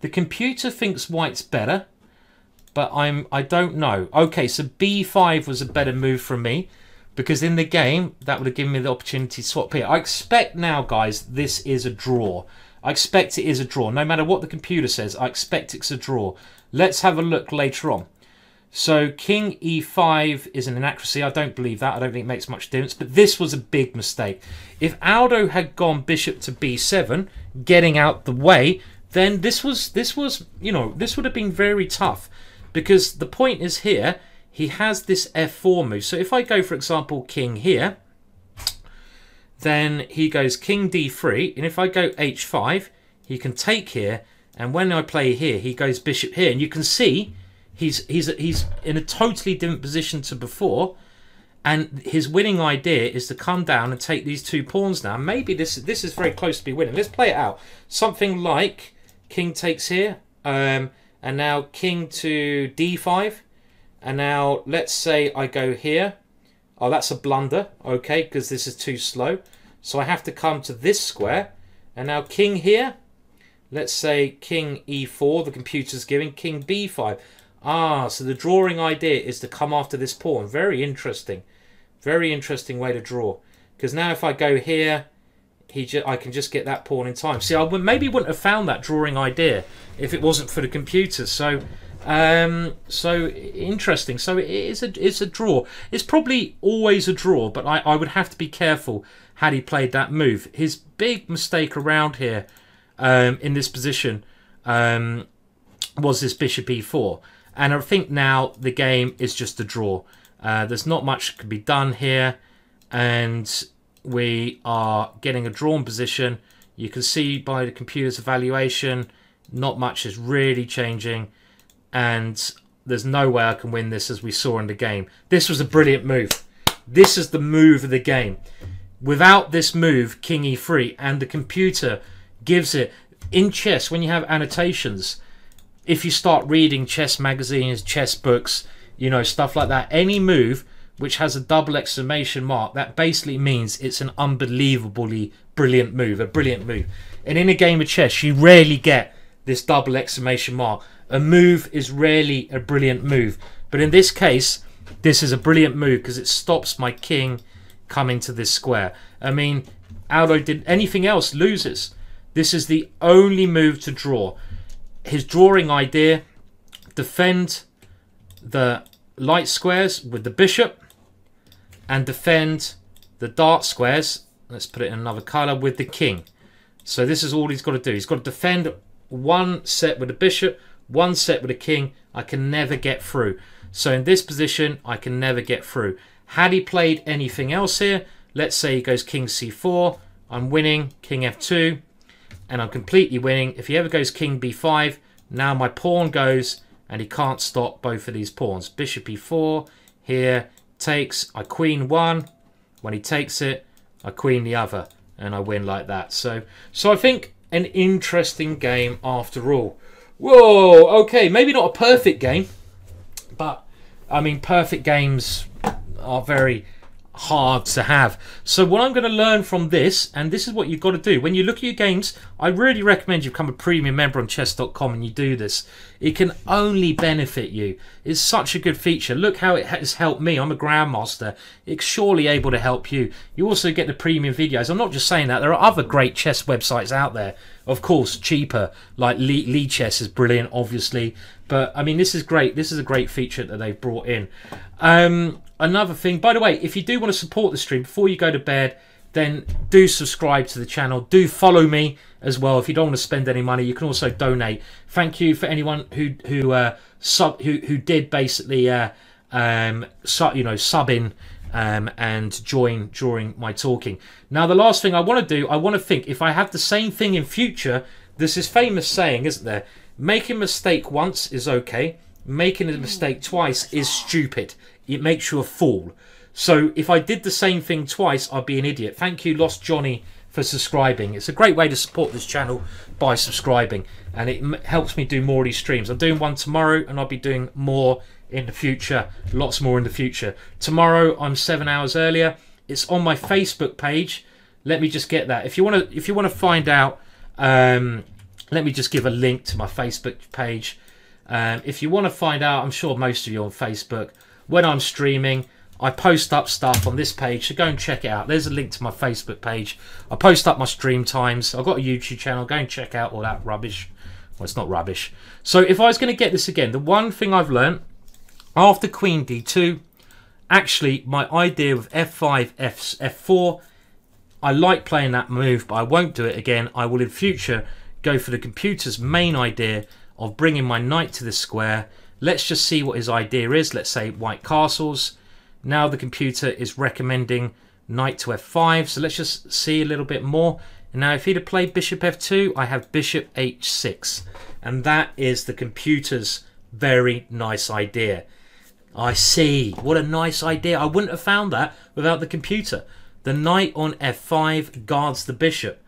The computer thinks white's better, but I don't know. Okay, so b5 was a better move from me, because in the game, that would have given me the opportunity to swap here. I expect now, guys, this is a draw. I expect it is a draw. No matter what the computer says, I expect it's a draw. Let's have a look later on. So king e5 is an inaccuracy. I don't believe that. I don't think it makes much difference. But this was a big mistake. If Aldo had gone bishop to b7, getting out the way, then this was you know, this would have been very tough, because the point is here he has this f4 move. So if I go, for example, king here, then he goes king d3, and if I go h5, he can take here, and when I play here, he goes bishop here, and you can see he's in a totally different position to before. And his winning idea is to come down and take these two pawns now. Maybe this is very close to be winning. Let's play it out. Something like king takes here, and now king to d5, and now let's say I go here. Oh, that's a blunder, okay, because this is too slow. So I have to come to this square, and now king here. Let's say king e4, the computer's giving king b5. So the drawing idea is to come after this pawn. Very interesting. Very interesting way to draw. Because now if I go here, I can just get that pawn in time. See, I maybe wouldn't have found that drawing idea if it wasn't for the computer. So So interesting. So it's a draw. It's probably always a draw, but I would have to be careful had he played that move. His big mistake around here in this position was this bishop e4. And I think now the game is just a draw. There's not much that can be done here. And we are getting a drawn position. You can see by the computer's evaluation, not much is really changing. And there's no way I can win this, as we saw in the game. This was a brilliant move. This is the move of the game. Without this move, king e3, and the computer gives it... In chess, when you have annotations, if you start reading chess magazines, chess books, you know, stuff like that, any move which has a double exclamation mark, that basically means it's an unbelievably brilliant move, a brilliant move. And in a game of chess, you rarely get this double exclamation mark. A move is rarely a brilliant move. But in this case, this is a brilliant move because it stops my king coming to this square. I mean, Aldo did anything else, loses. This is the only move to draw. His drawing idea, defend the light squares with the bishop and defend the dark squares, let's put it in another colour, with the king. So this is all he's got to do. He's got to defend one set with the bishop, one set with the king. I can never get through. So in this position, I can never get through. Had he played anything else here, let's say he goes king c4, I'm winning, king f2, and I'm completely winning. If he ever goes king b5, now my pawn goes, and he can't stop both of these pawns. Bishop e4, here, takes, I queen one. When he takes it, I queen the other, and I win like that. So I think an interesting game after all. Whoa, okay, maybe not a perfect game, but I mean, perfect games are very hard to have. So what I'm going to learn from this, and this is what you've got to do when you look at your games, I really recommend you become a premium member on chess.com and you do this. It can only benefit you. It's such a good feature. Look how it has helped me. I'm a grandmaster. It's surely able to help you. You also get the premium videos. I'm not just saying that. There are other great chess websites out there, of course, cheaper, like Lee Chess is brilliant, obviously, but I mean, this is great. This is a great feature that they've brought in. Another thing, by the way, if you do want to support the stream before you go to bed, then do subscribe to the channel. Do follow me as well. If you don't want to spend any money, you can also donate. Thank you for anyone who did basically sub in and join during my talking. Now, the last thing I want to do, I want to think if I have the same thing in future. There's this famous saying, isn't there? Making a mistake once is okay. Making a mistake twice is stupid. It makes you a fool. So if I did the same thing twice, I'd be an idiot. Thank you, Lost Johnny, for subscribing. It's a great way to support this channel by subscribing, and it helps me do more of these streams. I'm doing one tomorrow, and I'll be doing more in the future, lots more in the future. Tomorrow I'm 7 hours earlier. It's on my Facebook page. Let me just get that. If you want to find out, let me just give a link to my Facebook page. If you want to find out, I'm sure most of you are on Facebook. When I'm streaming, I post up stuff on this page, so go and check it out. There's a link to my Facebook page. I post up my stream times. I've got a YouTube channel. Go and check out all that rubbish. Well, it's not rubbish. So if I was going to get this again, the one thing I've learned, after queen d2, actually my idea of f5, f4, I like playing that move, but I won't do it again. I will in future go for the computer's main idea of bringing my knight to the square. Let's just see what his idea is. Let's say white castles. Now the computer is recommending knight to f5. So let's just see a little bit more. And now if he'd have played bishop f2, I have bishop h6. And that is the computer's very nice idea. I see. What a nice idea. I wouldn't have found that without the computer. The knight on f5 guards the bishop.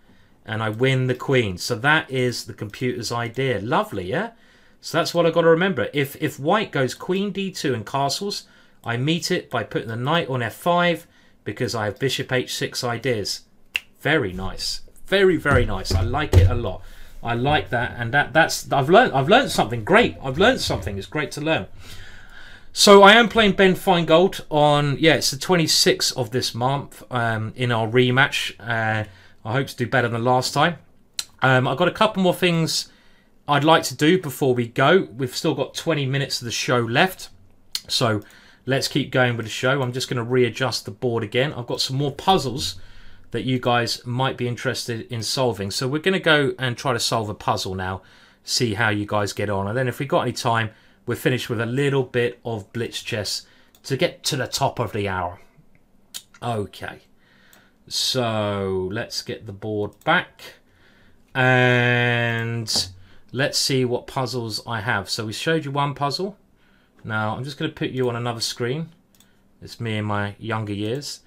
And I win the queen. So that is the computer's idea. Lovely, yeah? So that's what I've got to remember. If white goes queen d2 and castles, I meet it by putting the knight on f5 because I have bishop h6 ideas. Very nice. Very, very nice. I like it a lot. I like that, and that's I've learned something great. I've learned something. It's great to learn. So I am playing Ben Feingold on, yeah, it's the 26th of this month in our rematch. I hope to do better than last time. I've got a couple more things I'd like to do before we go, we've still got 20 minutes of the show left, so let's keep going with the show. I'm just going to readjust the board again. I've got some more puzzles that you guys might be interested in solving. So we're going to go and try to solve a puzzle now, see how you guys get on. And then if we've got any time, we're finished with a little bit of blitz chess to get to the top of the hour. Okay, so let's get the board back and let's see what puzzles I have. So we showed you one puzzle. Now I'm just going to put you on another screen. It's me in my younger years.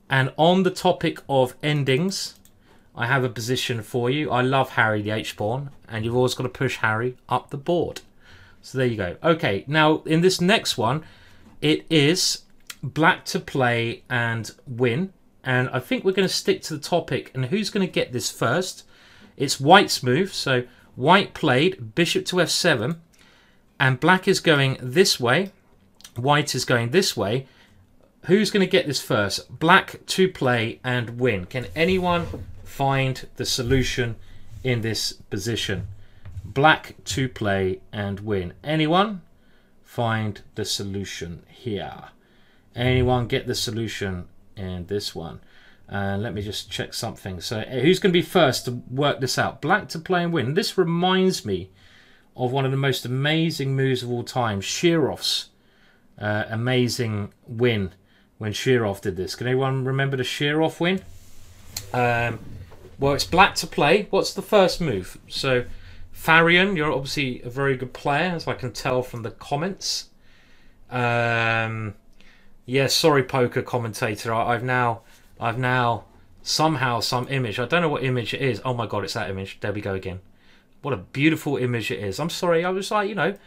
And on the topic of endings, I have a position for you. I love Harry the H-pawn, and you've always got to push Harry up the board. So there you go. Okay, now in this next one, it is black to play and win. And I think we're going to stick to the topic. And who's going to get this first? It's white's move. So white played bishop to f7, and black is going this way. White is going this way. Who's going to get this first? Black to play and win. Can anyone find the solution in this position? Black to play and win. Anyone find the solution here? Anyone get the solution in this one? And let me just check something. So who's going to be first to work this out? Black to play and win. This reminds me of one of the most amazing moves of all time. Shirov's amazing win. When Shirov did this. Can anyone remember the Shirov win? Well, it's black to play. What's the first move? So, Farian, you're obviously a very good player, as I can tell from the comments. Yeah, sorry, poker commentator. I've now somehow some image. I don't know what image it is. Oh my God, it's that image. There we go again. What a beautiful image it is. I'm sorry. I was like, you know,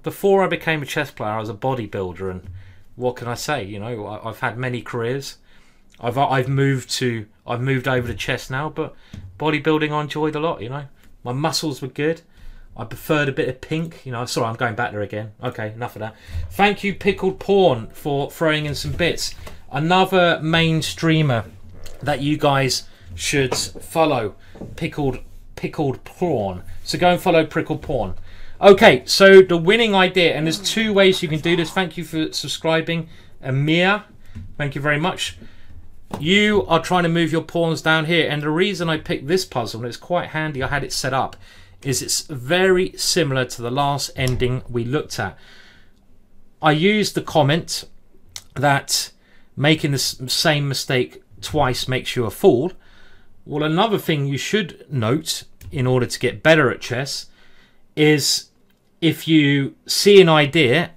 before I became a chess player, I was a bodybuilder, and what can I say? You know, I've had many careers. I've moved over to chess now, but bodybuilding I enjoyed a lot. You know, my muscles were good. I preferred a bit of pink. You know, sorry, I'm going back there again. Okay, enough of that. Thank you, Pickled Pawn, for throwing in some bits. Another main streamer that you guys should follow, Pickled Pawn. So go and follow Pickled Pawn. Okay, so the winning idea, and there's two ways you can do this. Thank you for subscribing, Amir. Thank you very much. You are trying to move your pawns down here, and the reason I picked this puzzle, and it's quite handy, I had it set up, is it's very similar to the last ending we looked at. I used the comment that making the same mistake twice makes you a fool. Well, another thing you should note in order to get better at chess is if you see an idea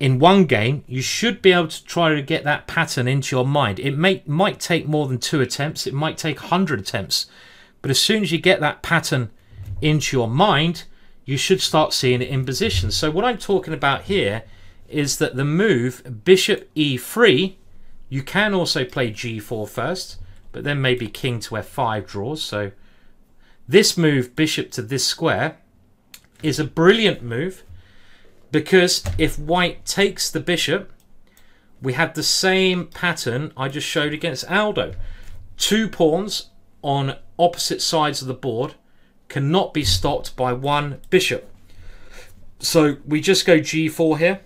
in one game, you should be able to try to get that pattern into your mind. It might take more than 2 attempts. It might take 100 attempts. But as soon as you get that pattern into your mind, you should start seeing it in position. So what I'm talking about here is that the move bishop e3, you can also play g4 first, but then maybe king to f5 draws. So this move, bishop to this square, is a brilliant move, because if white takes the bishop, we have the same pattern I just showed against Aldo. 2 pawns on opposite sides of the board cannot be stopped by 1 bishop. So we just go g4 here,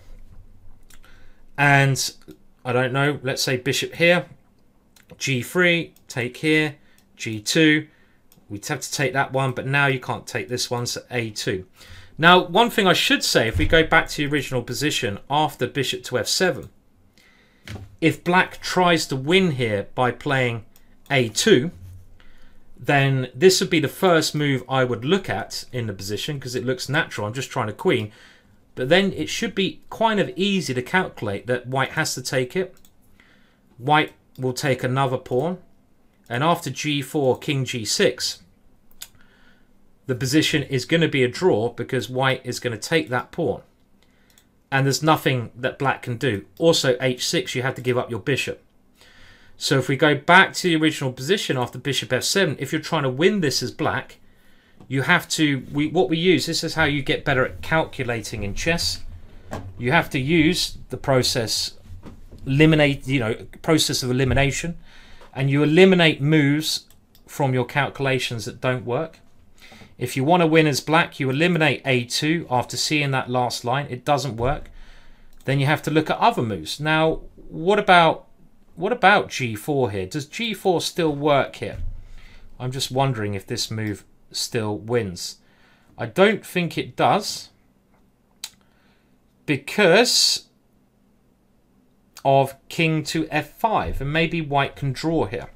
and I don't know, let's say bishop here, g3, take here, g2. We'd have to take that one, but now you can't take this one, so a2. Now, one thing I should say, if we go back to the original position after bishop to f7, if black tries to win here by playing a2, then this would be the first move I would look at in the position, because it looks natural. I'm just trying to queen. But then it should be kind of easy to calculate that white has to take it. White will take another pawn. And after g4, king g6, the position is going to be a draw, because white is going to take that pawn. And there's nothing that black can do. Also, h6, you have to give up your bishop. So if we go back to the original position after bishop f7, if you're trying to win this as black, you have to, what we use, this is how you get better at calculating in chess. You have to use the process, process of elimination. And you eliminate moves from your calculations that don't work. If you want to win as black, you eliminate a2 after seeing that last line. It doesn't work. Then you have to look at other moves. Now, what about g4 here? Does g4 still work here? I'm just wondering if this move still wins. I don't think it does, because of king to f5, and maybe white can draw here.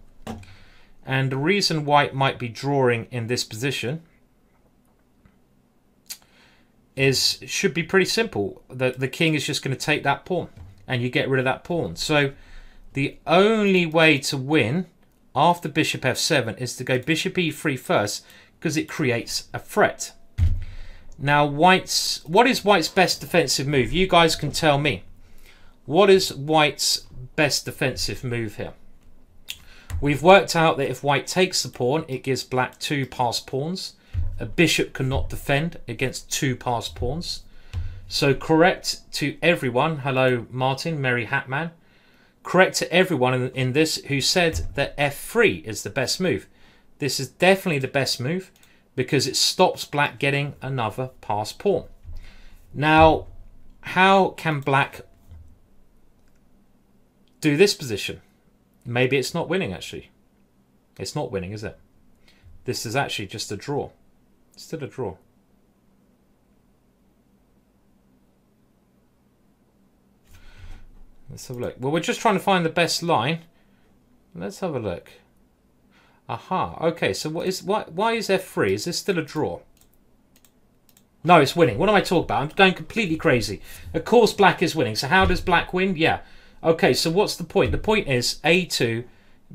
And the reason white might be drawing in this position should be pretty simple. The king is just going to take that pawn, and you get rid of that pawn. So the only way to win after bishop f7 is to go bishop e3 first, because it creates a threat. Now, what is white's best defensive move? You guys can tell me. What is white's best defensive move here? We've worked out that if white takes the pawn, it gives black 2 passed pawns. A bishop cannot defend against 2 passed pawns. So correct to everyone. Hello, Martin, Merry Hatman. Correct to everyone in this who said that f3 is the best move. This is definitely the best move, because it stops black getting another passed pawn. Now, how can black do this position? Maybe it's not winning, actually. It's not winning, is it? This is actually just a draw. Still a draw. Let's have a look. Well, we're just trying to find the best line. Let's have a look. Aha. Okay, so why is f3? Is this still a draw? No, it's winning. What am I talking about? I'm going completely crazy. Of course black is winning. So how does black win? Yeah. Okay, so what's the point? The point is a2,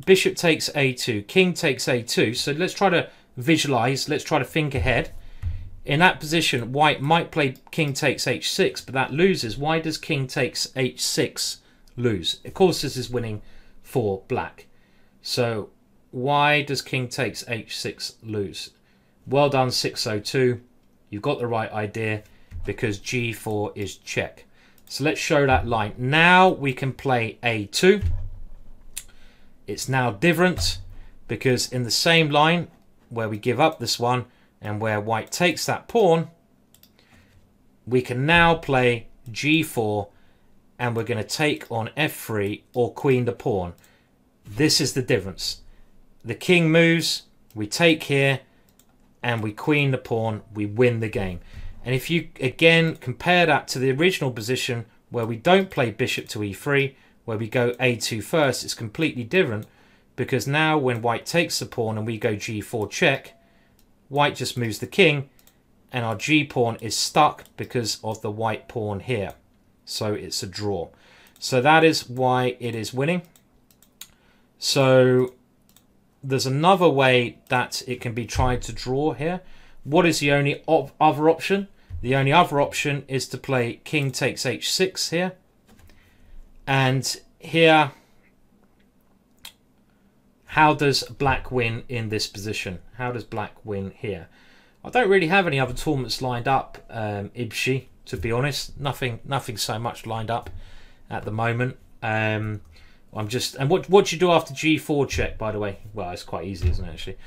bishop takes a2, king takes a2. So let's try to visualize. Let's try to think ahead. In that position, white might play king takes h6, but that loses. Why does king takes h6 lose? Of course, this is winning for black. So why does king takes h6 lose? Well done, 602. You've got the right idea, because g4 is check. So let's show that line. Now we can play a2. It's now different, because in the same line where we give up this one and where white takes that pawn, we can now play g4, and we're going to take on f3 or queen the pawn. This is the difference. The king moves, we take here, and we queen the pawn, we win the game. And if you again compare that to the original position where we don't play bishop to e3, where we go a2 first, it's completely different, because now when white takes the pawn and we go g4 check, white just moves the king, and our g pawn is stuck because of the white pawn here. So it's a draw. So that is why it is winning. So there's another way that it can be tried to draw here. What is the only other option? The only other option is to play king takes h6 here. And here, how does black win in this position? How does black win here? I don't really have any other tournaments lined up, Ibshi, to be honest. Nothing so much lined up at the moment. I'm just, and what do you do after g4 check, by the way? Well, it's quite easy, isn't it, actually?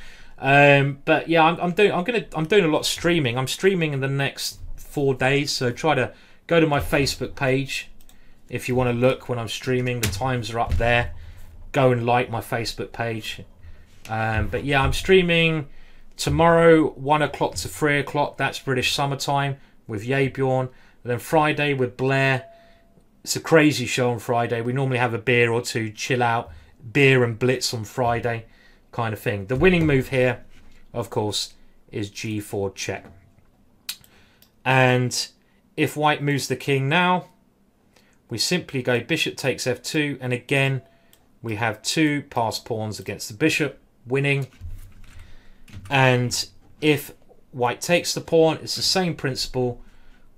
But yeah, I'm doing a lot of streaming. I'm streaming in the next 4 days, so try to go to my Facebook page if you want to look when I'm streaming. The times are up there. Go and like my Facebook page. But yeah, I'm streaming tomorrow 1 o'clock to 3 o'clock. That's British summertime with Yebjorn. And then Friday with Blair. It's a crazy show on Friday. We normally have a beer or two, chill out, beer and blitz on Friday kind of thing. The winning move here, of course, is g4 check. And if white moves the king now, we simply go bishop takes f2, and again we have 2 passed pawns against the bishop, winning. And if white takes the pawn, it's the same principle.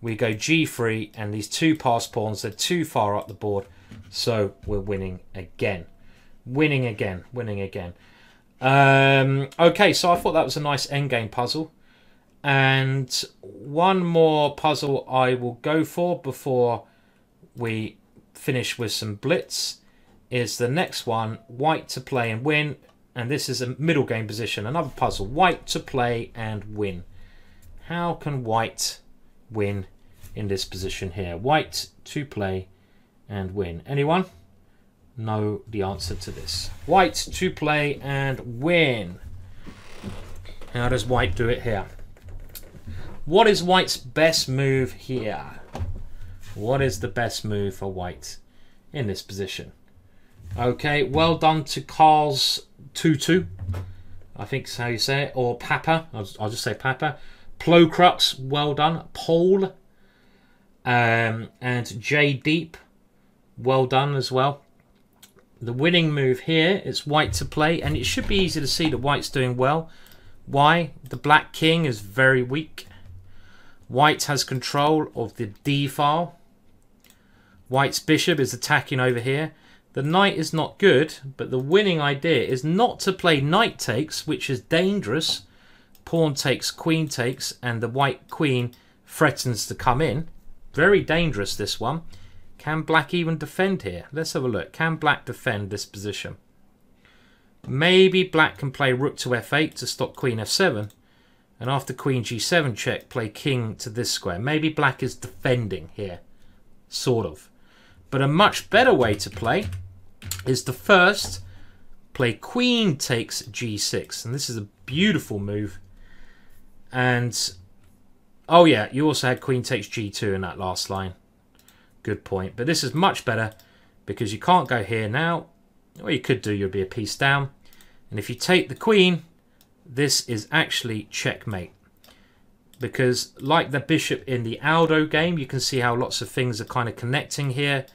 We go g3, and these 2 passed pawns, they're too far up the board, so we're winning again. Winning again, winning again. Okay, so I thought that was a nice endgame puzzle. And one more puzzle I will go for before we finish with some blitz is the next one, white to play and win. And this is a middle game position, another puzzle, white to play and win. How can white win in this position here? White to play and win. Anyone know the answer to this? White to play and win. How does white do it here? What is white's best move here? What is the best move for white in this position? Okay, well done to Carl's Tutu. I think is how you say it. Or Papa. I'll just say Papa. Plocrux, well done. Paul. And J Deep, well done as well. The winning move here is white to play, and it should be easy to see that white's doing well. Why? The black king is very weak. White has control of the D file. White's bishop is attacking over here. The knight is not good, but the winning idea is not to play knight takes, which is dangerous. Pawn takes, queen takes, and the white queen threatens to come in. Very dangerous, this one. Can black even defend here? Let's have a look. Can black defend this position? Maybe black can play rook to f8 to stop queen f7. And after queen g7 check, play king to this square. Maybe black is defending here. Sort of. But a much better way to play is to first play queen takes g6. And this is a beautiful move. And, oh yeah, you also had queen takes g2 in that last line. Good point. But this is much better because you can't go here now. What you could do, you'd be a piece down. And if you take the queen, this is actually checkmate. Because like the bishop in the Aldo game, you can see how lots of things are kind of connecting here.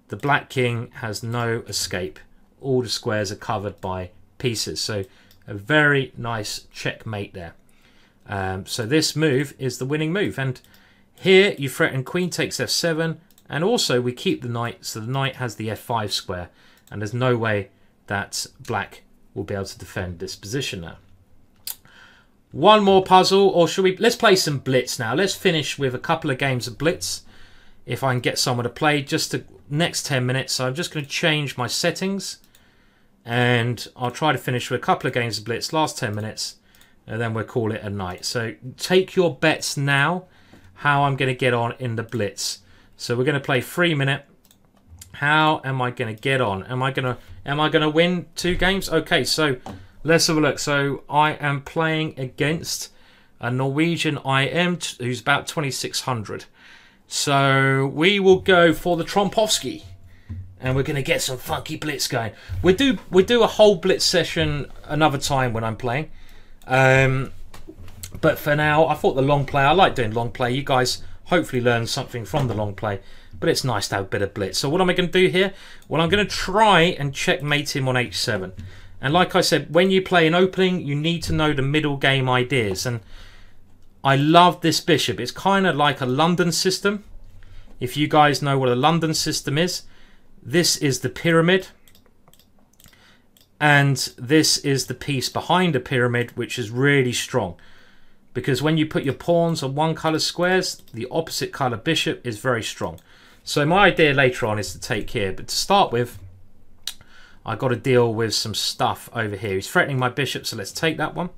The black king has no escape. All the squares are covered by pieces. So a very nice checkmate there. So this move is the winning move. And here you threaten queen takes f7. And also we keep the knight. So the knight has the f5 square. And there's no way that black will be able to defend this position now. One more puzzle. Or should we... Let's play some blitz now. Let's finish with a couple of games of blitz. If I can get someone to play just the next 10 minutes. So I'm just going to change my settings. And I'll try to finish with a couple of games of blitz. Last 10 minutes. And then we'll call it a night. So take your bets now. How I'm going to get on in the blitz. So we're going to play 3 minute. How am I going to get on? Am I going to win 2 games? Okay, so let's have a look. So I am playing against a Norwegian IM who's about 2600. So we will go for the Trompovsky. And we're going to get some funky blitz going. We do a whole blitz session another time when I'm playing. But for now, I thought the long play, I like doing long play. You guys hopefully learn something from the long play. But it's nice to have a bit of blitz. So what am I going to do here? Well, I'm going to try and checkmate him on h7. And like I said, when you play an opening, you need to know the middle game ideas. And I love this bishop. It's kind of like a London system. If you guys know what a London system is, this is the pyramid. And this is the piece behind the pyramid, which is really strong. Because when you put your pawns on one colour squares, the opposite colour bishop is very strong. So my idea later on is to take here. But to start with, I've got to deal with some stuff over here. He's threatening my bishop, so let's take that one.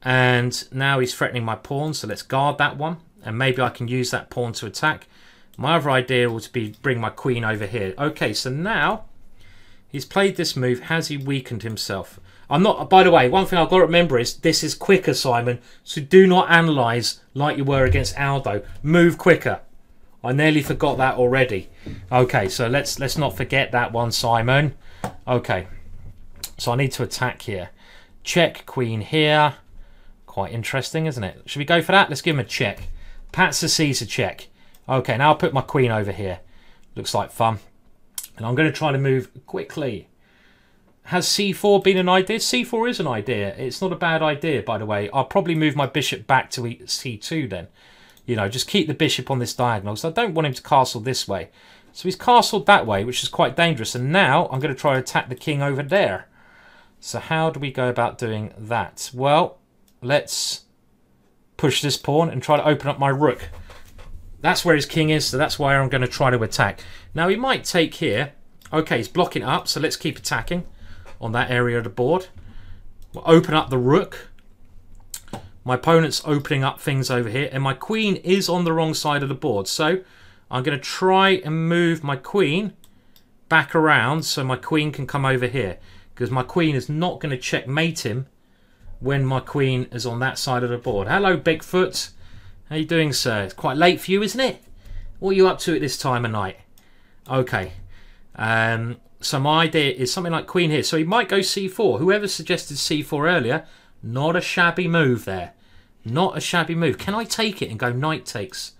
And now he's threatening my pawn, so let's guard that one. And maybe I can use that pawn to attack. My other idea was to be bring my queen over here. Okay, so now he's played this move. Has he weakened himself? I'm not. By the way, one thing I've got to remember is this is quicker, Simon. So do not analyse like you were against Aldo. Move quicker. I nearly forgot that already. Okay, so let's not forget that one, Simon. Okay, so I need to attack here. Check queen here. Quite interesting, isn't it? Should we go for that? Let's give him a check. Pat's a Caesar check. Okay, now I'll put my queen over here. Looks like fun. And I'm going to try to move quickly. Has c4 been an idea? c4 is an idea. It's not a bad idea, by the way. I'll probably move my bishop back to c2 then. You know, just keep the bishop on this diagonal. So I don't want him to castle this way. So he's castled that way, which is quite dangerous. And now I'm going to try to attack the king over there. So how do we go about doing that? Well, let's push this pawn and try to open up my rook. That's where his king is, so that's where I'm going to try to attack. Now he might take here. Okay, he's blocking up, so let's keep attacking on that area of the board. We'll open up the rook. My opponent's opening up things over here, and my queen is on the wrong side of the board. So I'm going to try and move my queen back around so my queen can come over here, because my queen is not going to checkmate him when my queen is on that side of the board. Hello, Bigfoot. How you doing, sir? It's quite late for you, isn't it? What are you up to at this time of night? Okay. So my idea is something like queen here. So he might go c4. Whoever suggested c4 earlier, not a shabby move there. Not a shabby move. Can I take it and go knight takes?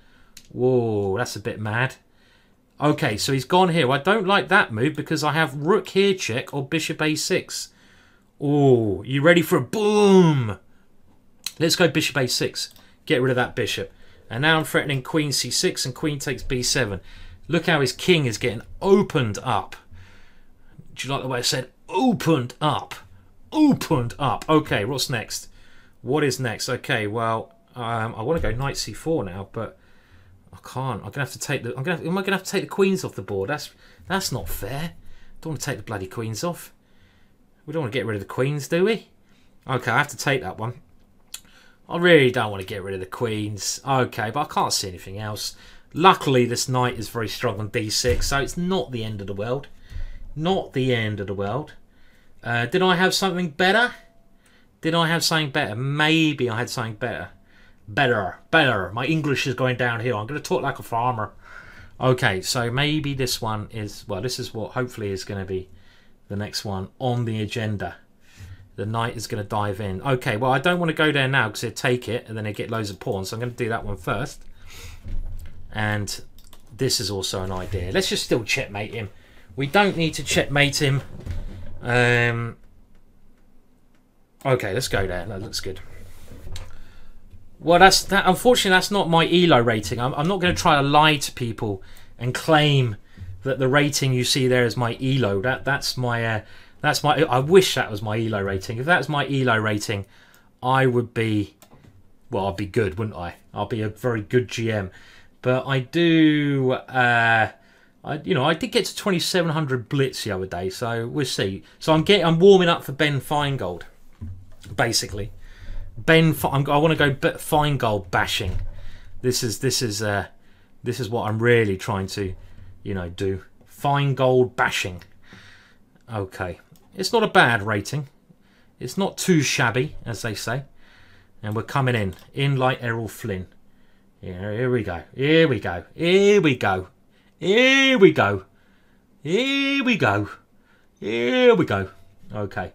Whoa, that's a bit mad. Okay, so he's gone here. Well, I don't like that move because I have rook here check or bishop a6. Oh, you ready for a boom? Let's go bishop a6. Get rid of that bishop. And now I'm threatening queen c6 and queen takes b7. Look how his king is getting opened up. Do you like the way I said opened up? Opened up. Okay, what's next? What is next? Okay, well, I want to go knight c4 now, but I can't. I'm gonna have to take the. Am I gonna have to take the queens off the board? That's not fair. Don't want to take the bloody queens off. We don't want to get rid of the queens, do we? Okay, I have to take that one. I really don't want to get rid of the queens. Okay, but I can't see anything else. Luckily, this knight is very strong on d6, so it's not the end of the world. Not the end of the world. Did I have something better? Did I have something better? Maybe I had something better. Better. My English is going downhill. I'm going to talk like a farmer. Okay, so maybe this one is... Well, this is what hopefully is going to be the next one on the agenda. The knight is going to dive in. Okay, well, I don't want to go there now because he'll take it and then he'll get loads of pawns. So I'm going to do that one first. And this is also an idea. Let's just still checkmate him. We don't need to checkmate him. Okay, let's go there. That looks good. Well, unfortunately, that's not my ELO rating. I'm not going to try to lie to people and claim that the rating you see there is my ELO. That's my. I wish that was my ELO rating. If that's my ELO rating, I would be. Well, I'd be good, wouldn't I? I'll be a very good GM. But I do. I did get to 2,700 blitz the other day, so we'll see. So I'm warming up for Ben Feingold, basically. I want to go Feingold bashing. This is what I'm really trying to, do. Feingold bashing. Okay, it's not a bad rating. It's not too shabby, as they say. And we're coming in like Errol Flynn. Yeah, here we go. Here we go. Here we go. Here we go. Here we go. Here we go. Okay.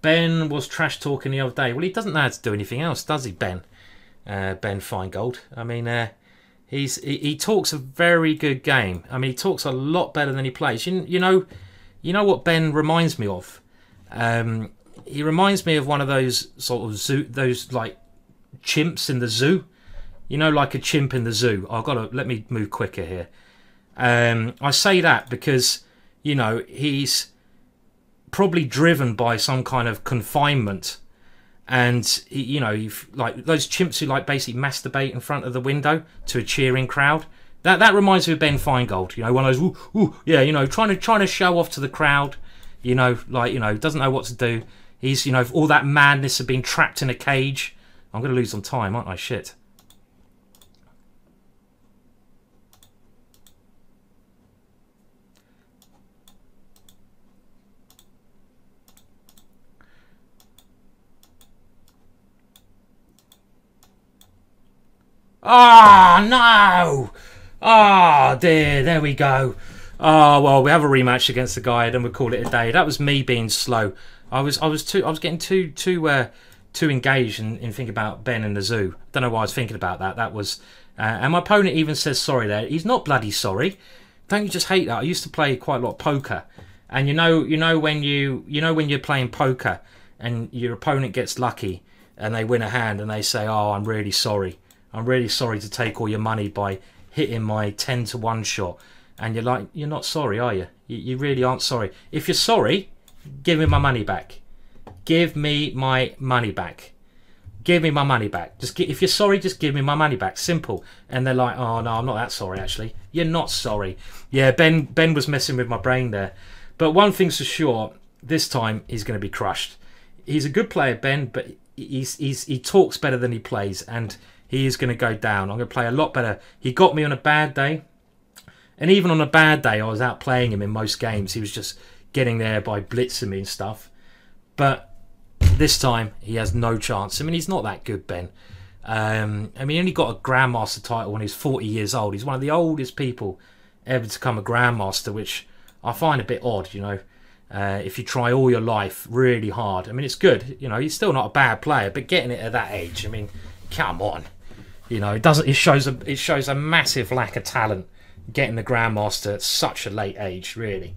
Ben was trash talking the other day. Well, he doesn't know how to do anything else, does he, Ben? Ben Feingold. I mean, he talks a very good game. I mean, he talks a lot better than he plays. You know what Ben reminds me of? He reminds me of one of those sort of those like chimps in the zoo. Like a chimp in the zoo. Let me move quicker here. I say that because, he's probably driven by some kind of confinement, and like those chimps who like basically masturbate in front of the window to a cheering crowd. That reminds me of Ben Feingold. One of those trying to show off to the crowd. Doesn't know what to do. He's all that madness of being trapped in a cage. I'm going to lose some time, aren't I? Shit. Oh, no! Oh, dear. There we go. Oh, well, we have a rematch against the guy, and we'll call it a day. That was me being slow. I was getting too engaged in thinking about Ben in the zoo. Don't know why I was thinking about that. That was, and my opponent even says sorry there. He's not bloody sorry. Don't you just hate that? I used to play quite a lot of poker, and when you're playing poker, and your opponent gets lucky, and they win a hand, and they say, "Oh, I'm really sorry. I'm really sorry to take all your money by hitting my 10-to-1 shot." And you're like, you're not sorry, are you? You really aren't sorry. If you're sorry, give me my money back. Give me my money back. Give me my money back. If you're sorry, just give me my money back. Simple. And they're like, oh, no, I'm not that sorry, actually. You're not sorry. Yeah, Ben was messing with my brain there. But one thing's for sure, this time he's going to be crushed. He's a good player, Ben, but he talks better than he plays, and he is going to go down. I'm going to play a lot better. He got me on a bad day, and even on a bad day, I was outplaying him in most games. He was just getting there by blitzing me and stuff. But this time, he has no chance. I mean, he's not that good, Ben. I mean, he only got a Grandmaster title when he was 40 years old. He's one of the oldest people ever to become a Grandmaster, which I find a bit odd, you know. If you try all your life really hard. I mean, it's good. You know, he's still not a bad player, but getting it at that age, I mean, come on. You know, it shows a massive lack of talent getting the Grandmaster at such a late age, really.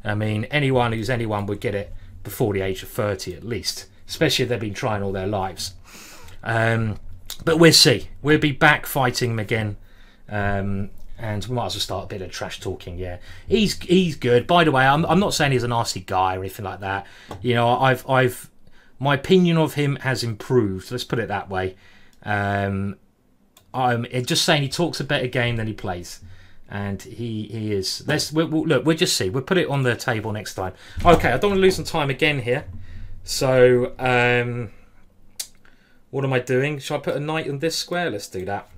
I mean, anyone who's anyone would get it before the age of 30 at least, especially if they've been trying all their lives. But we'll see. We'll be back fighting him again. And we might as well start a bit of trash talking. Yeah, he's good. By the way, I'm not saying he's a nasty guy or anything like that. You know, my opinion of him has improved. Let's put it that way. I'm just saying he talks a better game than he plays, and he is. Look, we'll just see. We'll put it on the table next time. Okay, I don't want to lose some time again here. So, what am I doing? Should I put a knight on this square? Let's do that.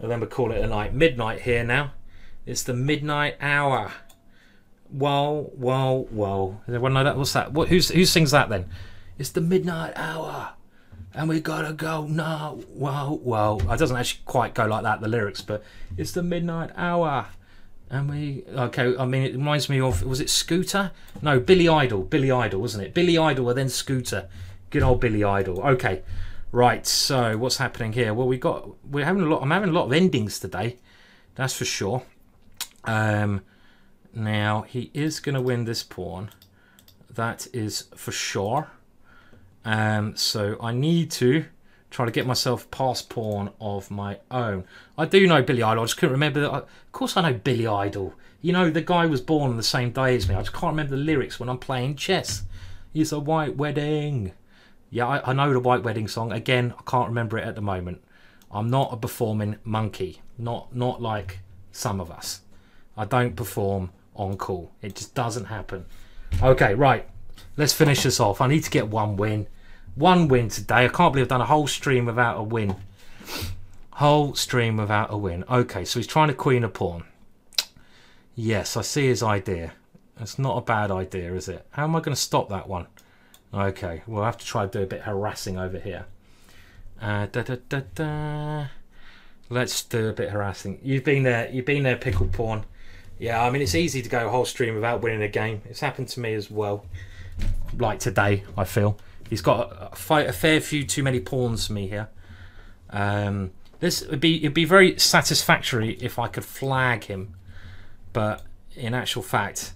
And then we'll call it a night. Midnight here now. It's the midnight hour. Whoa, whoa, whoa. Does everyone know that? What's that? Who sings that then? It's the midnight hour. And we gotta go now. Whoa, whoa. It doesn't actually quite go like that, the lyrics, but it's the midnight hour. And we... Okay, I mean, it reminds me of... Was it Scooter? No, Billy Idol. Billy Idol, wasn't it? Billy Idol and then Scooter. Good old Billy Idol. Okay. Right, so what's happening here? Well, I'm having a lot of endings today. That's for sure. Now, he is going to win this pawn. That is for sure. So I need to try to get myself past pawn of my own. I do know Billy Idol. I just couldn't remember that. Of course I know Billy Idol. You know, the guy was born on the same day as me. I just can't remember the lyrics when I'm playing chess. It's a white wedding. Yeah, I know the White Wedding song. Again, I can't remember it at the moment. I'm not a performing monkey. Not like some of us. I don't perform on call. It just doesn't happen. Okay, right. Let's finish this off. I need to get one win. One win today. I can't believe I've done a whole stream without a win. Whole stream without a win. Okay, so he's trying to queen a pawn. Yes, I see his idea. It's not a bad idea, is it? How am I going to stop that one? Okay, we'll have to try to do a bit harassing over here. Let's do a bit harassing. You've been there, pickled pawn. Yeah, I mean, it's easy to go a whole stream without winning a game. It's happened to me as well. Like today, I feel. He's got a fair few too many pawns for me here. It'd be very satisfactory if I could flag him. But in actual fact...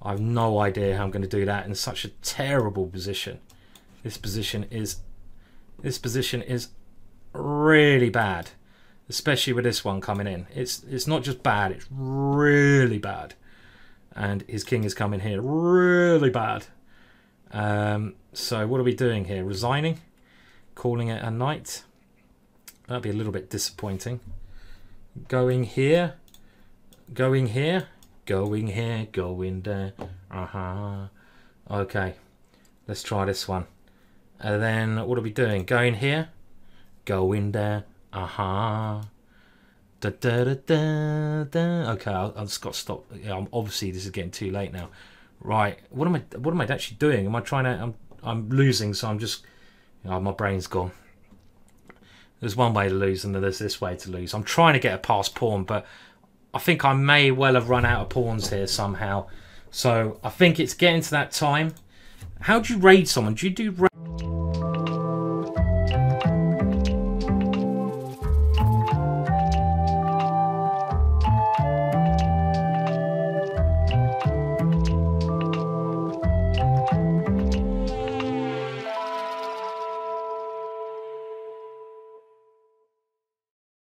I have no idea how I'm going to do that in such a terrible position. This position is really bad, especially with this one coming in. It's not just bad; it's really bad. And his king is coming here, really bad. So what are we doing here? Resigning, calling it a night. That'd be a little bit disappointing. Going here, going here. Going here, going there. Okay, let's try this one. And then what are we doing? Going here, going there. Da, da, da, da, da. Okay, I've just got to stop. Yeah, obviously this is getting too late now. Right, what am I actually doing? Am I trying to? I'm losing, so I'm just. Oh, my brain's gone. There's one way to lose, and then there's this way to lose. I'm trying to get a past pawn, but. I think I may well have run out of pawns here somehow. So I think it's getting to that time. How do you raid someone? Do you do